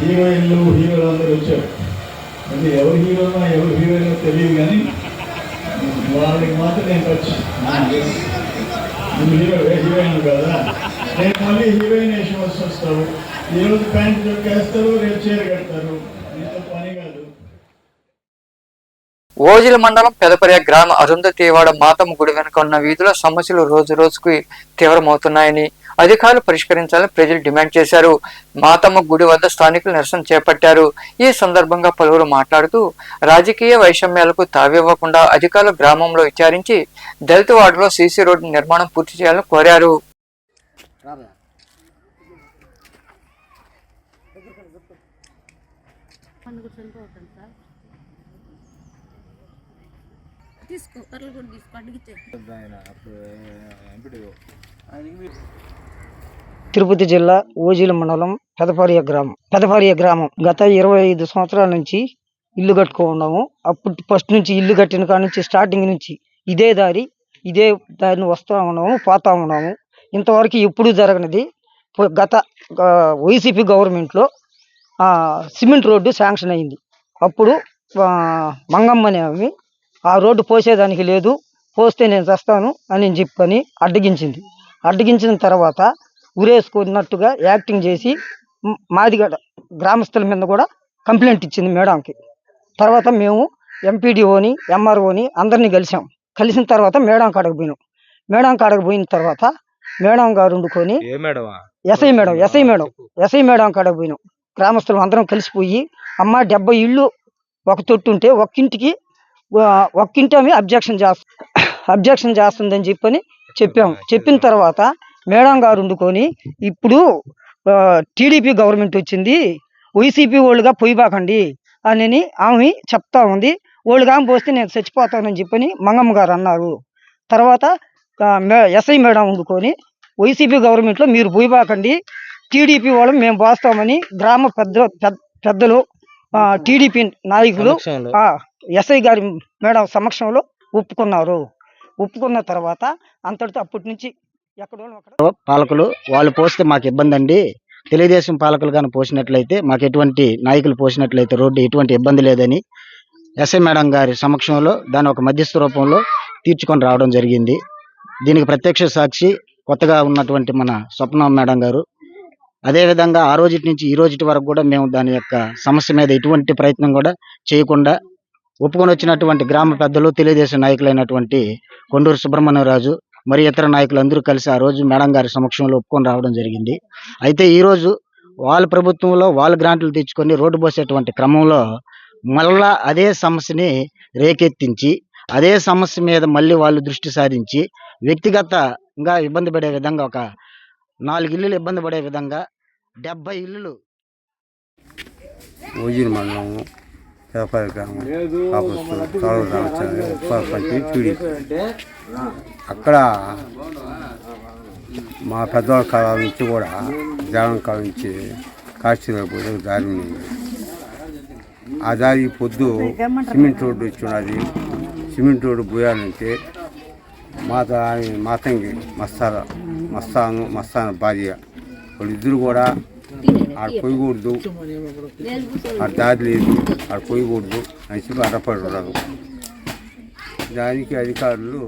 హీరోయిన్లు హీరోలు అందరూ వచ్చారు. అంటే ఎవరు హీరోనో ఎవరు హీరోయినో తెలియదు, కానీ వాళ్ళకి మాత్రం నేను వచ్చి హీరోయిన్ కదా, రేపు మళ్ళీ హీరోయిన్ వేసి వస్తావు. ఈరోజు ప్యాంటు చొక్కేస్తారు, రేపు చీర కడతారు. ఇంత పని కాదు. ఓజిల మండలం పెదపర్య గ్రామ అరుంధతివాడ మాతమ్మ గుడి వెనుక ఉన్న వీధుల సమస్యలు రోజు రోజుకు తీవ్రమవుతున్నాయని అధికారులు పరిష్కరించాలని ప్రజలు డిమాండ్ చేశారు. మాతమ్మ గుడి వద్ద స్థానికులు నిరసన చేపట్టారు. ఈ సందర్భంగా పలువురు మాట్లాడుతూ రాజకీయ వైషమ్యాలకు తావివ్వకుండా అధికారులు గ్రామంలో విచారించి దళిత వార్డులో సీసీ రోడ్డు నిర్మాణం పూర్తి చేయాలని కోరారు. తిరుపతి జిల్లా ఓజిల మండలం పెదపర్య గ్రామం గత 25 సంవత్సరాల నుంచి ఇల్లు కట్టుకున్నాము. అప్పుడు ఫస్ట్ నుంచి ఇల్లు కట్టిన కాడ నుంచి స్టార్టింగ్ నుంచి ఇదే దారిని వస్తూ ఉన్నాము, పోతా ఉన్నాము. ఇంతవరకు ఎప్పుడు జరగనిది గత వైసీపీ గవర్నమెంట్లో సిమెంట్ రోడ్డు శాంక్షన్ అయింది. అప్పుడు మంగమ్మని ఆమె ఆ రోడ్డు పోసేదానికి లేదు, పోస్తే నేను చేస్తాను అని చెప్పని అడ్డగించిన తర్వాత ఉరేసుకున్నట్టుగా యాక్టింగ్ చేసి మాదిగడ గ్రామస్తుల మీద కూడా కంప్లైంట్ ఇచ్చింది మేడంకి. తర్వాత మేము ఎంపీడీఓని ఎంఆర్ఓని అందరినీ కలిసిన తర్వాత మేడం కాడకు పోయిన తర్వాత మేడం గారు వండుకొని ఎస్ఐ మేడం కాడకు పోయినాం. గ్రామస్తులు అందరం కలిసిపోయి అమ్మ 70 ఇళ్ళు ఒక తొట్టుంటే ఒక్కింటి ఆమె అబ్జెక్షన్ చేస్తుందని చెప్పని చెప్పిన తర్వాత మేడం గారు వండుకొని ఇప్పుడు టీడీపీ గవర్నమెంట్ వచ్చింది, వైసీపీ వాళ్ళుగా పోయిబాకండి అని ఆమె చెప్తా ఉంది. వాళ్ళుగా పోస్తే నేను చచ్చిపోతానని చెప్పని మంగమ్మ గారు అన్నారు. తర్వాత ఎస్ఐ మేడం వండుకొని వైసీపీ గవర్నమెంట్లో మీరు పోయిబాకండి, టీడీపీ వాళ్ళు మేము పోస్తామని గ్రామ పెద్దలు టీడీపీ నాయకులు ఎస్ఐ గారి మేడం సమక్షంలో ఒప్పుకున్నారు. ఒప్పుకున్న తర్వాత అంతటితో అప్పటి నుంచి పాలకులు వాళ్ళు పోస్తే మాకు ఇబ్బంది అండి, తెలుగుదేశం పాలకులు కానీ పోసినట్లయితే మాకు ఎటువంటి నాయకులు పోసినట్లయితే రోడ్డు ఎటువంటి ఇబ్బంది లేదని ఎస్ఐ మేడం గారి సమక్షంలో దాన్ని ఒక మధ్యస్థ రూపంలో తీర్చుకొని రావడం జరిగింది. దీనికి ప్రత్యక్ష సాక్షి కొత్తగా ఉన్నటువంటి మన స్వప్న మేడం గారు. అదేవిధంగా ఆ రోజు నుంచి ఈ రోజు వరకు కూడా మేము దాని యొక్క సమస్య మీద ఎటువంటి ప్రయత్నం కూడా చేయకుండా ఒప్పుకొని వచ్చినటువంటి గ్రామ పెద్దలు, తెలుగుదేశం నాయకులైనటువంటి కొండూరు సుబ్రహ్మణ్యరాజు మరి ఇతర నాయకులు అందరూ కలిసి ఆ రోజు మేడం గారి సమక్షంలో ఒప్పుకొని రావడం జరిగింది. అయితే ఈరోజు వాళ్ళ ప్రభుత్వంలో వాళ్ళ గ్రాంట్లు తెచ్చుకొని రోడ్డు పోసేటువంటి క్రమంలో మళ్ళా అదే సమస్యని రేకెత్తించి అదే సమస్య మీద మళ్ళీ వాళ్ళు దృష్టి సారించి వ్యక్తిగతంగా ఇబ్బంది పడే విధంగా ఒక 4 ఇల్లులు ఇబ్బంది పడే విధంగా 70 ఇల్లులు ఓజీని మండలం పేదపారి గ్రామం అక్కడ మా పెద్దవాళ్ళ కాలం నుంచి కూడా జగన్ కాలం నుంచి కాశీలో పోతే దారి ఉంది. ఆ దారి పొద్దు సిమెంట్ రోడ్డు వచ్చి ఉన్నది. సిమెంట్ రోడ్డు పోయాలంటే మాతంగి మస్తాను భార్య వాళ్ళిద్దరు కూడా ఆడ పోయకూడదు, ఆడ దారి లేదు, ఆడ పోయకూడదు అని చెప్పి అడ్డపడి ఉన్నారు. దానికి అధికారులు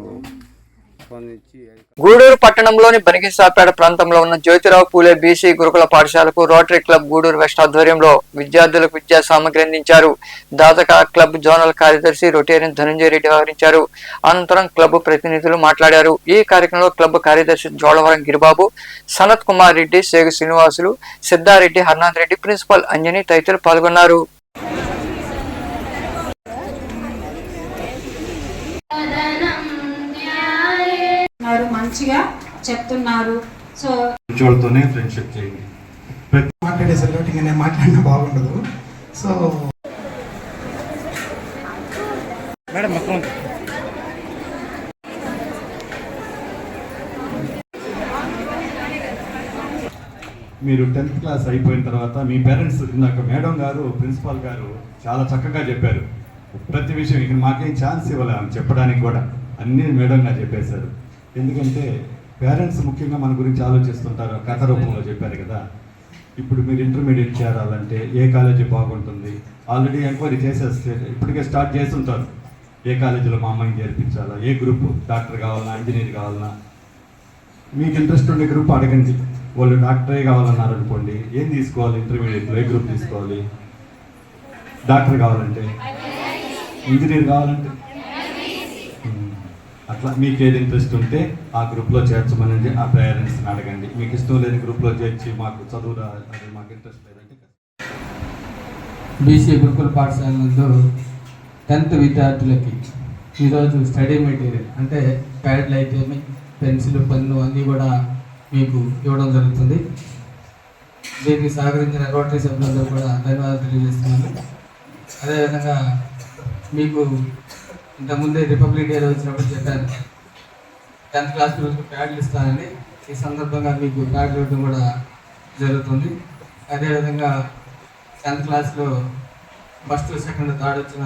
గూడూరు పట్టణంలోని బనికిసాపేట ప్రాంతంలో ఉన్న జ్యోతిరావు పూలే బీసీ గురుకుల పాఠశాలకు రోటరీ క్లబ్ గూడూరు వెస్ట్ ఆధ్వర్యంలో విద్యార్థులకు విద్యా సామగ్రి అందించారు. దాతక క్లబ్ జోనల్ కార్యదర్శి రొటేరియన్ ధనంజయ రెడ్డి వ్యవహరించారు. అనంతరం క్లబ్ ప్రతినిధులు మాట్లాడారు. ఈ కార్యక్రమంలో క్లబ్ కార్యదర్శి జోళవరం గిరిబాబు, సనత్ కుమార్ రెడ్డి, సేగు శ్రీనివాసులు, సిద్ధారెడ్డి, హర్నాథ్ రెడ్డి, ప్రిన్సిపల్ అంజని తదితరులు పాల్గొన్నారు. మంచిగా చెప్తున్నారు. సో వాళ్ళతోనే ఫ్రెండ్షిప్ చేయండి. మాట్లాడేసరికి నేను మాట్లాడినా బాగుండదు. సో మేడం మీరు 10th క్లాస్ అయిపోయిన తర్వాత మీ పేరెంట్స్ ఇందాక మేడం గారు ప్రిన్సిపాల్ గారు చాలా చక్కగా చెప్పారు. ప్రతి విషయం ఇక్కడ మాకేం ఛాన్స్ ఇవ్వలే చెప్పడానికి కూడా అన్నీ మేడం గారు చెప్పేశారు. ఎందుకంటే పేరెంట్స్ ముఖ్యంగా మన గురించి ఆలోచిస్తుంటారు. కథ రూపంలో చెప్పారు కదా. ఇప్పుడు మీరు ఇంటర్మీడియట్ చేరాలంటే ఏ కాలేజీ బాగుంటుంది, ఆల్రెడీ ఎంక్వైరీ చేసేస్తే ఇప్పటికే స్టార్ట్ చేస్తుంటారు. ఏ కాలేజీలో మా అమ్మాయిని చేర్పించాలా, ఏ గ్రూప్, డాక్టర్ కావాలన్నా, ఇంజనీర్ కావాలన్నా, మీకు ఇంట్రెస్ట్ ఉండే గ్రూప్ అడగండి. వాళ్ళు డాక్టరే కావాలన్నారు అనుకోండి, ఏం తీసుకోవాలి, ఇంటర్మీడియట్లో ఏ గ్రూప్ తీసుకోవాలి, డాక్టర్ కావాలంటే, ఇంజనీర్ కావాలంటే, అట్లా మీకు ఏది ఇంట్రెస్ట్ ఉంటే ఆ గ్రూప్లో చేర్చమనండి. ఆ పేరెంట్స్ని అడగండి. మీకు ఇష్టం లేని గ్రూప్లో చేర్చి మాకు చదువు అది మాకు ఇంట్రెస్ట్ లేదంటే. బీసీ గురుకుల పాఠశాల నందు 10th విద్యార్థులకి ఈరోజు స్టడీ మెటీరియల్ అంటే ప్యాడ్లు అయితే పెన్సిల్, పెన్ను అన్నీ కూడా మీకు ఇవ్వడం జరుగుతుంది. దీనికి సహకరించిన రోటరీ సభ్యులందరూ కూడా ధన్యవాదాలు తెలియజేస్తున్నాను. అదేవిధంగా మీకు ఇంతకుముందే రిపబ్లిక్ డే వచ్చినప్పుడు చెప్పాను 10th క్లాస్ పిల్లలకు ప్యాడ్లు ఇస్తానని. ఈ సందర్భంగా మీకు ప్యాడ్లు ఇవ్వడం కూడా జరుగుతుంది. అదేవిధంగా 10th క్లాస్లో ఫస్ట్, సెకండ్, థర్డ్ వచ్చిన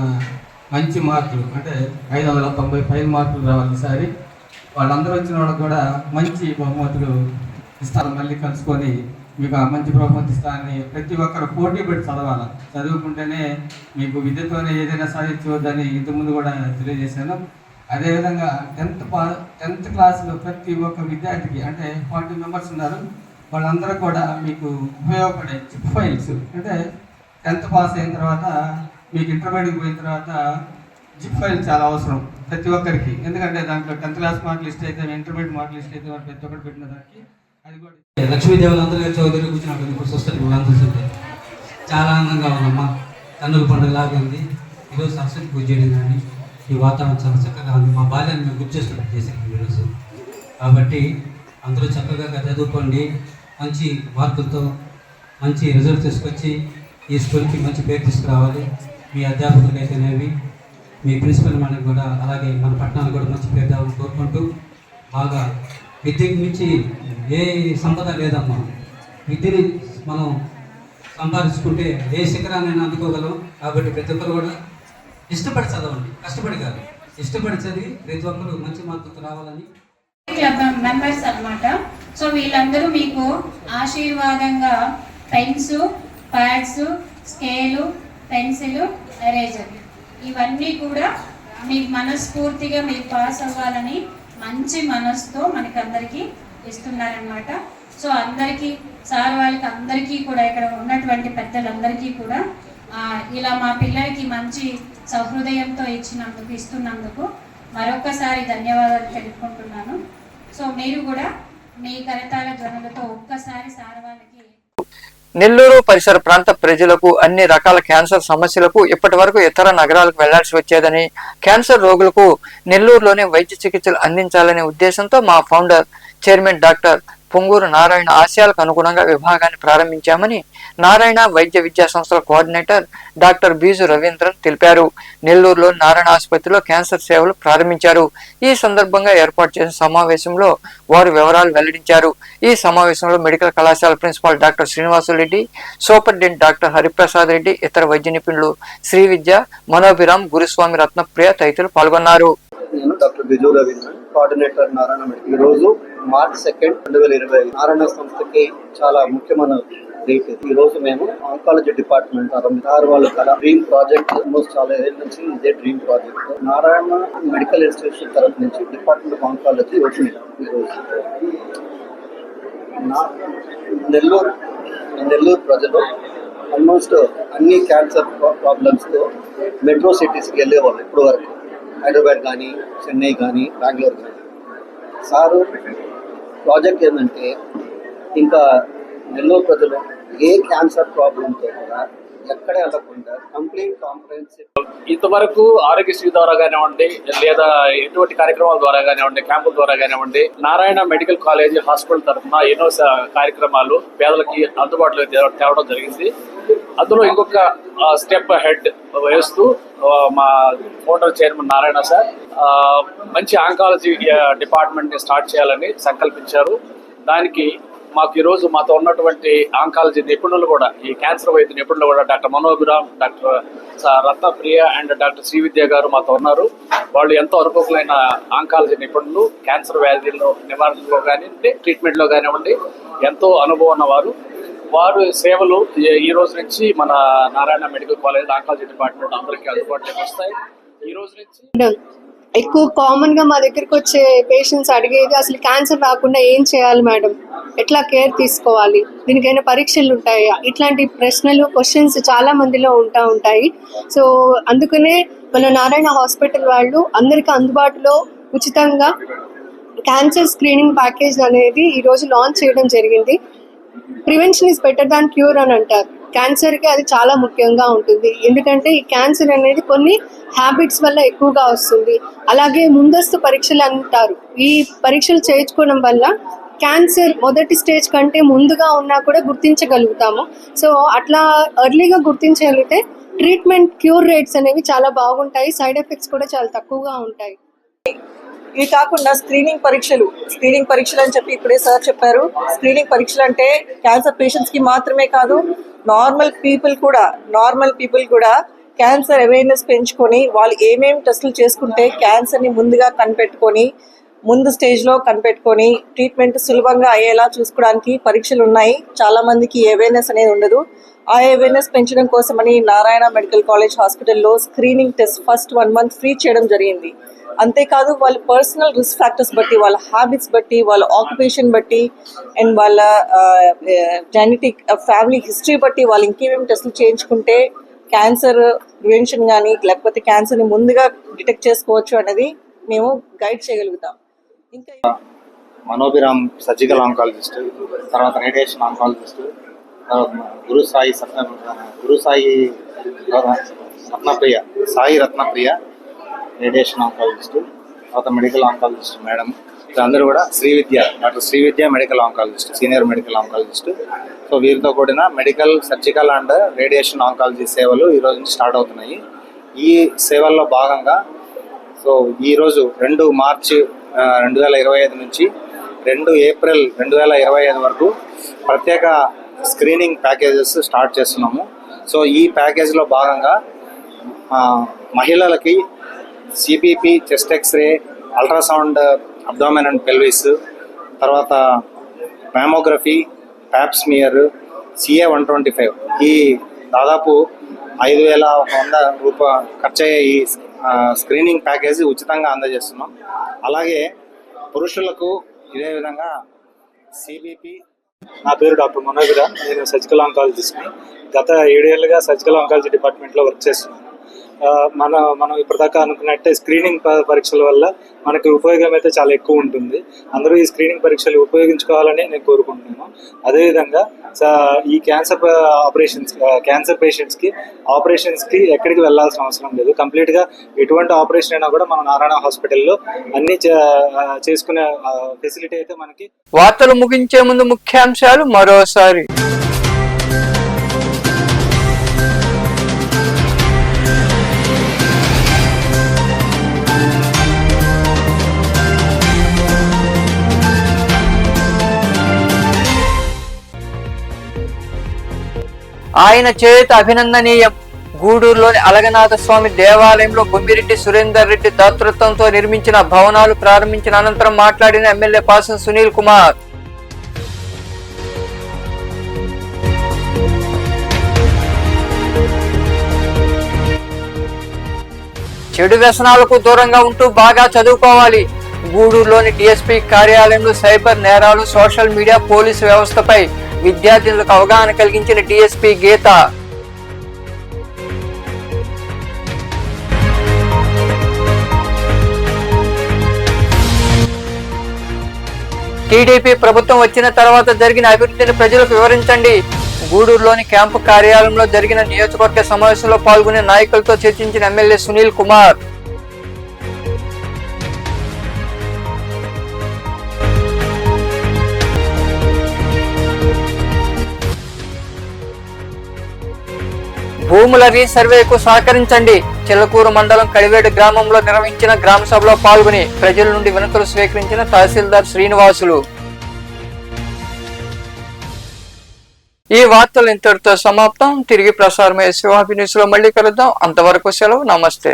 మంచి మార్కులు అంటే 590 పైన మార్కులు రావాలి ఈసారి. వాళ్ళందరూ వచ్చిన వాళ్ళకి కూడా మంచి బహుమతులు ఇస్తాను. మళ్ళీ కలుసుకొని మీకు ఆ మంచి బహుమతి ఇస్తానని ప్రతి ఒక్కరు పోటీ పెట్టి చదవాలి. చదువుకుంటేనే మీకు విద్యతోనే ఏదైనా సాధించవద్దని ఇంతకుముందు కూడా తెలియజేశాను. అదేవిధంగా 10th క్లాస్లో ప్రతి ఒక్క విద్యార్థికి అంటే 40 మెంబర్స్ ఉన్నారు. వాళ్ళందరూ కూడా మీకు ఉపయోగపడే చిప్ ఫైల్స్ అంటే 10th పాస్ అయిన తర్వాత మీకు ఇంటర్మీడియట్ పోయిన తర్వాత జిప్ ఫైల్ చాలా అవసరం ప్రతి ఒక్కరికి. ఎందుకంటే దాంట్లో 10th క్లాస్ మార్క్ లిస్ట్ అయితే, ఇంటర్మీడియట్ మార్క్ లిస్ట్ అయితే ప్రతి ఒక్కరు పెట్టిన దానికి అది కూడా లక్ష్మీదేవులందరూ చౌదరి కూర్చున్నప్పుడు ఇప్పుడు చూస్తే చూస్తుంటే చాలా ఆనందంగా ఉందమ్మా. కన్నుల పండుగ లాగా ఉంది. ఈరోజు సరస్వతి పూజ చేయడం కానీ ఈ వాతావరణం చాలా చక్కగా ఉంది. మా బాల్యాన్ని మేము గుర్తు చేసుకుంటూ చేసాం ఈరోజు. కాబట్టి అందరూ చక్కగా చదువుకోండి. మంచి మార్కులతో మంచి రిజల్ట్ తీసుకొచ్చి ఈ స్కూల్కి మంచి పేరు తీసుకురావాలి. మీ అధ్యాపకులు అయితేనేవి, మీ ప్రిన్సిపల్ మనకి కూడా, అలాగే మన పట్టణానికి కూడా మంచి పేరు రావాలని కోరుకుంటూ, బాగా విద్యకు మించి ఏ సంపద లేదమ్మా. విద్యని మనం సంపాదించుకుంటే ఏ శిఖరాన్నైనా అందుకోగలం. కాబట్టి ప్రతి ఒక్కరు కూడా ఇష్టపడి చదవండి, కష్టపడి కాదు. ఇష్టపడి చదివి ప్రతి ఒక్కరు మంచి మార్కులతో రావాలని క్లబ్ మెంబర్స్ అన్నమాట. సో వీళ్ళందరూ మీకు ఆశీర్వాదంగా pens, pads, scale, pencil, eraser ఇవన్నీ కూడా మీకు మనస్ఫూర్తిగా మీరు పాస్ అవ్వాలని మంచి మనసుతో మనకందరికీ ఇస్తున్నారనమాట. సో అందరికీ సార్ వాళ్ళకి అందరికీ కూడా ఇక్కడ ఉన్నటువంటి పెద్దలందరికీ కూడా ఇలా మా పిల్లలకి మంచి సహృదయంతో ఇస్తున్నందుకు మరొకసారి ధన్యవాదాలు తెలుపుకుంటున్నాను. సో మీరు కూడా మీ కరతాళ ధ్వనులతో ఒక్కసారి సార్ వాళ్ళకి. నెల్లూరు పరిసర ప్రాంత ప్రజలకు అన్ని రకాల క్యాన్సర్ సమస్యలకు ఇప్పటి వరకు ఇతర నగరాలకు వెళ్లాల్సి వచ్చేదని, క్యాన్సర్ రోగులకు నెల్లూరులోనే వైద్య చికిత్సలు అందించాలనే ఉద్దేశంతో మా founder chairman doctor Ponguru Narayana ఆశయాలకు అనుగుణంగా విభాగాన్ని ప్రారంభించామని నారాయణ వైద్య విద్యా సంస్థల కోఆర్డినేటర్ డాక్టర్ బీజు రవీంద్రన్ తెలిపారు. నెల్లూరులో నారాయణ ఆసుపత్రిలో క్యాన్సర్ సేవలు ప్రారంభించారు. ఈ సందర్భంగా ఏర్పాటు చేసిన సమావేశంలో వారు వివరాలు వెల్లడించారు. ఈ సమావేశంలో మెడికల్ కళాశాల principal doctor Srinivasureddy, superintendent doctor Hariprasad Reddy, ఇతర వైద్య నిపుణులు శ్రీ విద్య, మనోభిరామ్, గురుస్వామి, రత్నప్రియ తదితరులు పాల్గొన్నారు. Doctor Biju Ravindran, coordinator Narayana medical. ఈ రోజు మార్చ్ 2, 2020 నారాయణ సంస్థకి చాలా ముఖ్యమైన డేట్. ఈ రోజు మేము ఆంకాలజీ డిపార్ట్మెంట్ సార్ వాళ్ళ డ్రీమ్ ప్రాజెక్ట్, ఆల్మోస్ట్ చాలా ఏళ్ళ నుంచి ఇదే dream project. Narayana medical institution తరఫు నుంచి డిపార్ట్మెంట్ ఆఫ్ ఆంకాలజీ ఓపెన్ ఈ రోజు. నెల్లూరు ప్రజలు ఆల్మోస్ట్ అన్ని క్యాన్సర్ ప్రాబ్లమ్స్తో మెట్రో సిటీస్కి వెళ్ళేవాళ్ళు ఇప్పుడు వరకు. హైదరాబాద్ కానీ, చెన్నై కానీ, బెంగళూరు కానీ. సారు ప్రాజెక్ట్ ఏంటంటే ఇంకా నెల్లూరు ప్రజలు ఏ క్యాన్సర్ ప్రాబ్లంతో కూడా ఎక్కడే వెళ్ళకుండా కంప్లీట్ కాంప్రహెన్సివ్. ఇంతవరకు ఆరోగ్యశ్రీ ద్వారా కానివ్వండి, లేదా ఎటువంటి కార్యక్రమాల ద్వారా కానివ్వండి, క్యాంపుల ద్వారా కానివ్వండి, నారాయణ మెడికల్ కాలేజ్ హాస్పిటల్ తరఫున ఎన్నో కార్యక్రమాలు పేదలకి అందుబాటులో తేవడం జరిగింది. అందులో ఇంకొక స్టెప్ హెడ్ వేస్తూ మా ఫౌండర్ చైర్మన్ నారాయణ సార్ మంచి ఆంకాలజీ డిపార్ట్మెంట్ని స్టార్ట్ చేయాలని సంకల్పించారు. దానికి మాకు ఈరోజు మాతో ఉన్నటువంటి ఆంకాలజీ నిపుణులు కూడా, ఈ క్యాన్సర్ వైద్య నిపుణులు కూడా doctor Manobhiram, doctor Ratnapriya and doctor Sri Vidya గారు మాతో ఉన్నారు. వాళ్ళు ఎంతో అనుభవకులైన ఆంకాలజీ నిపుణులు. క్యాన్సర్ వ్యాధుల్లో నివారణలో కానివ్వండి, ట్రీట్మెంట్లో కానివ్వండి ఎంతో అనుభవం ఉన్నవారు. వారు సేవలు ఈ రోజు నుంచి మన Narayana medical college oncology department అందరికీ అందుబాటులోకి వస్తాయి. ఈ రోజు నుంచి ఎక్కువ కామన్ గా మా దగ్గరకు వచ్చే పేషెంట్స్ అడిగేది అసలు క్యాన్సర్ రాకుండా ఏం చేయాలి మేడం, ఎట్లా కేర్ తీసుకోవాలి, దీనికైనా పరీక్షలు ఉంటాయా, ఇట్లాంటి క్వశ్చన్స్ చాలా మందిలో ఉంటాయి. సో అందుకనే మన నారాయణ హాస్పిటల్ వాళ్ళు అందరికీ అందుబాటులో ఉచితంగా క్యాన్సర్ స్క్రీనింగ్ ప్యాకేజ్ అనేది ఈరోజు లాంచ్ చేయడం జరిగింది. Prevention is better than cure అని అంటారు. క్యాన్సర్కి అది చాలా ముఖ్యంగా ఉంటుంది. ఎందుకంటే ఈ క్యాన్సర్ అనేది కొన్ని హ్యాబిట్స్ వల్ల ఎక్కువగా వస్తుంది. అలాగే ముందస్తు పరీక్షలు అంటారు. ఈ పరీక్షలు చేయించుకోవడం వల్ల క్యాన్సర్ మొదటి స్టేజ్ కంటే ముందుగా ఉన్నా కూడా గుర్తించగలుగుతాము. సో అట్లా ఎర్లీగా గుర్తించగలిగితే ట్రీట్మెంట్ క్యూర్ రేట్స్ అనేవి చాలా బాగుంటాయి. సైడ్ ఎఫెక్ట్స్ కూడా చాలా తక్కువగా ఉంటాయి. ఇవి కాకుండా స్క్రీనింగ్ పరీక్షలు అని చెప్పి ఇప్పుడే సార్ చెప్పారు. స్క్రీనింగ్ పరీక్షలు అంటే క్యాన్సర్ పేషెంట్స్కి మాత్రమే కాదు, నార్మల్ పీపుల్ కూడా క్యాన్సర్ అవేర్నెస్ పెంచుకొని వాళ్ళు ఏమేమి టెస్టులు చేసుకుంటే క్యాన్సర్ని ముందుగా కనిపెట్టుకొని ముందు స్టేజ్లో కనిపెట్టుకొని ట్రీట్మెంట్ సులభంగా అయ్యేలా చూసుకోవడానికి పరీక్షలు ఉన్నాయి. చాలామందికి అవేర్నెస్ అనేది ఉండదు. ఆ అవేర్నెస్ పెంచడం కోసమని నారాయణ మెడికల్ కాలేజ్ హాస్పిటల్లో screening test first 1 month free చేయడం జరిగింది. అంతేకాదు వాళ్ళ పర్సనల్ రిస్క్ ఫ్యాక్టర్స్ బట్టి, వాళ్ళ హ్యాబిట్స్ బట్టి, వాళ్ళ ఆక్యుపేషన్ బట్టి అండ్ వాళ్ళ జెనెటిక్ ఫ్యామిలీ హిస్టరీ బట్టి వాళ్ళు ఇంకేమేమి టెస్టులు చేయించుకుంటే క్యాన్సర్ ప్రివెన్షన్ కానీ లేకపోతే క్యాన్సర్ని ముందుగా డిటెక్ట్ చేసుకోవచ్చు అనేది మేము గైడ్ చేయగలుగుతాం. ఇంకా మనోభిరామ్ సర్జికల్ ఆంకాలజిస్ట్, తర్వాత radiation oncologist, Sai Ratnapriya radiation oncologist, తర్వాత మెడికల్ ఆంకాలజిస్ట్ మేడం. అందరూ కూడా doctor Sri Vidya medical oncologist, senior medical oncologist. So వీరితో కూడిన medical, surgical and radiation oncology సేవలు ఈరోజు నుంచి స్టార్ట్ అవుతున్నాయి. ఈ సేవల్లో భాగంగా సో ఈరోజు 2 మార్చి 2025 నుంచి 2 ఏప్రిల్ 2025 వరకు ప్రత్యేక స్క్రీనింగ్ ప్యాకేజెస్ స్టార్ట్ చేస్తున్నాము. సో ఈ ప్యాకేజ్లో భాగంగా మహిళలకి CPP, chest X ray, ultrasound abdomen and pelvis, తర్వాత మ్యామోగ్రఫీ, ప్యాప్స్మియర్, CA 125 ఈ దాదాపు 5,100 రూపాయలు ఖర్చు అయ్యే ఈ స్క్రీనింగ్ ప్యాకేజీ ఉచితంగా అందజేస్తున్నాం. అలాగే పురుషులకు ఇదే విధంగా సిబిపి. నా పేరు డాక్టర్ మనోహర. నేను సర్జికల్ ఆంకాలజిస్ట్ని. గత 7 ఏళ్ళుగా సర్జికల్ ఆంకాలజీ డిపార్ట్మెంట్లో వర్క్ చేస్తున్నాను. మనం ఇప్పటిదాకా అనుకున్నట్టే స్క్రీనింగ్ పరీక్షల వల్ల మనకి ఉపయోగం అయితే చాలా ఎక్కువ ఉంటుంది. అందరూ ఈ స్క్రీనింగ్ పరీక్షలు ఉపయోగించుకోవాలని నేను కోరుకుంటున్నాను. అదేవిధంగా ఈ క్యాన్సర్ పేషెంట్స్కి ఆపరేషన్స్కి ఎక్కడికి వెళ్ళాల్సిన అవసరం లేదు. కంప్లీట్గా ఎటువంటి ఆపరేషన్ అయినా కూడా మన నారాయణ హాస్పిటల్లో అన్ని చేసుకునే ఫెసిలిటీ అయితే మనకి. వార్తలు ముగించే ముందు ముఖ్యాంశాలు మరోసారి. ఆయన చేత అభినందనీయం. గూడూరులోని అలగనాథ స్వామి దేవాలయంలో బొమ్మిరెడ్డి సురేందర్ రెడ్డి దాతృత్వంతో నిర్మించిన భవనాలు ప్రారంభించిన అనంతరం మాట్లాడిన ఎమ్మెల్యే పాసం సునీల్ కుమార్. చెడు వ్యసనాలకు దూరంగా ఉంటూ బాగా చదువుకోవాలి. గూడూరులోని DSP కార్యాలయంలో సైబర్ నేరాలు, సోషల్ మీడియా, పోలీసు వ్యవస్థపై విద్యార్థులకు అవగాహన కలిగించిన DSP గీత. టీడీపీ ప్రభుత్వం వచ్చిన తర్వాత జరిగిన అభివృద్ధిని ప్రజలకు వివరించండి. గూడూరులోని క్యాంపు కార్యాలయంలో జరిగిన నియోజకవర్గ సమావేశంలో పాల్గొనే నాయకులతో చర్చించిన ఎమ్మెల్యే సునీల్ కుమార్. భూముల రీసర్వేకు సహకరించండి. చిలకూరు మండలం కడివేడు గ్రామంలో నిర్వహించిన గ్రామ సభలో పాల్గొని ప్రజల నుండి వినతులు స్వీకరించిన తహసీల్దార్ శ్రీనివాసులు. ఈ వార్తలు ఇంతటితో సమాప్తం. తిరిగి ప్రసారమయ్యే శివాభి న్యూస్ లో మళ్ళీ కలుద్దాం. అంతవరకు సెలవు. నమస్తే.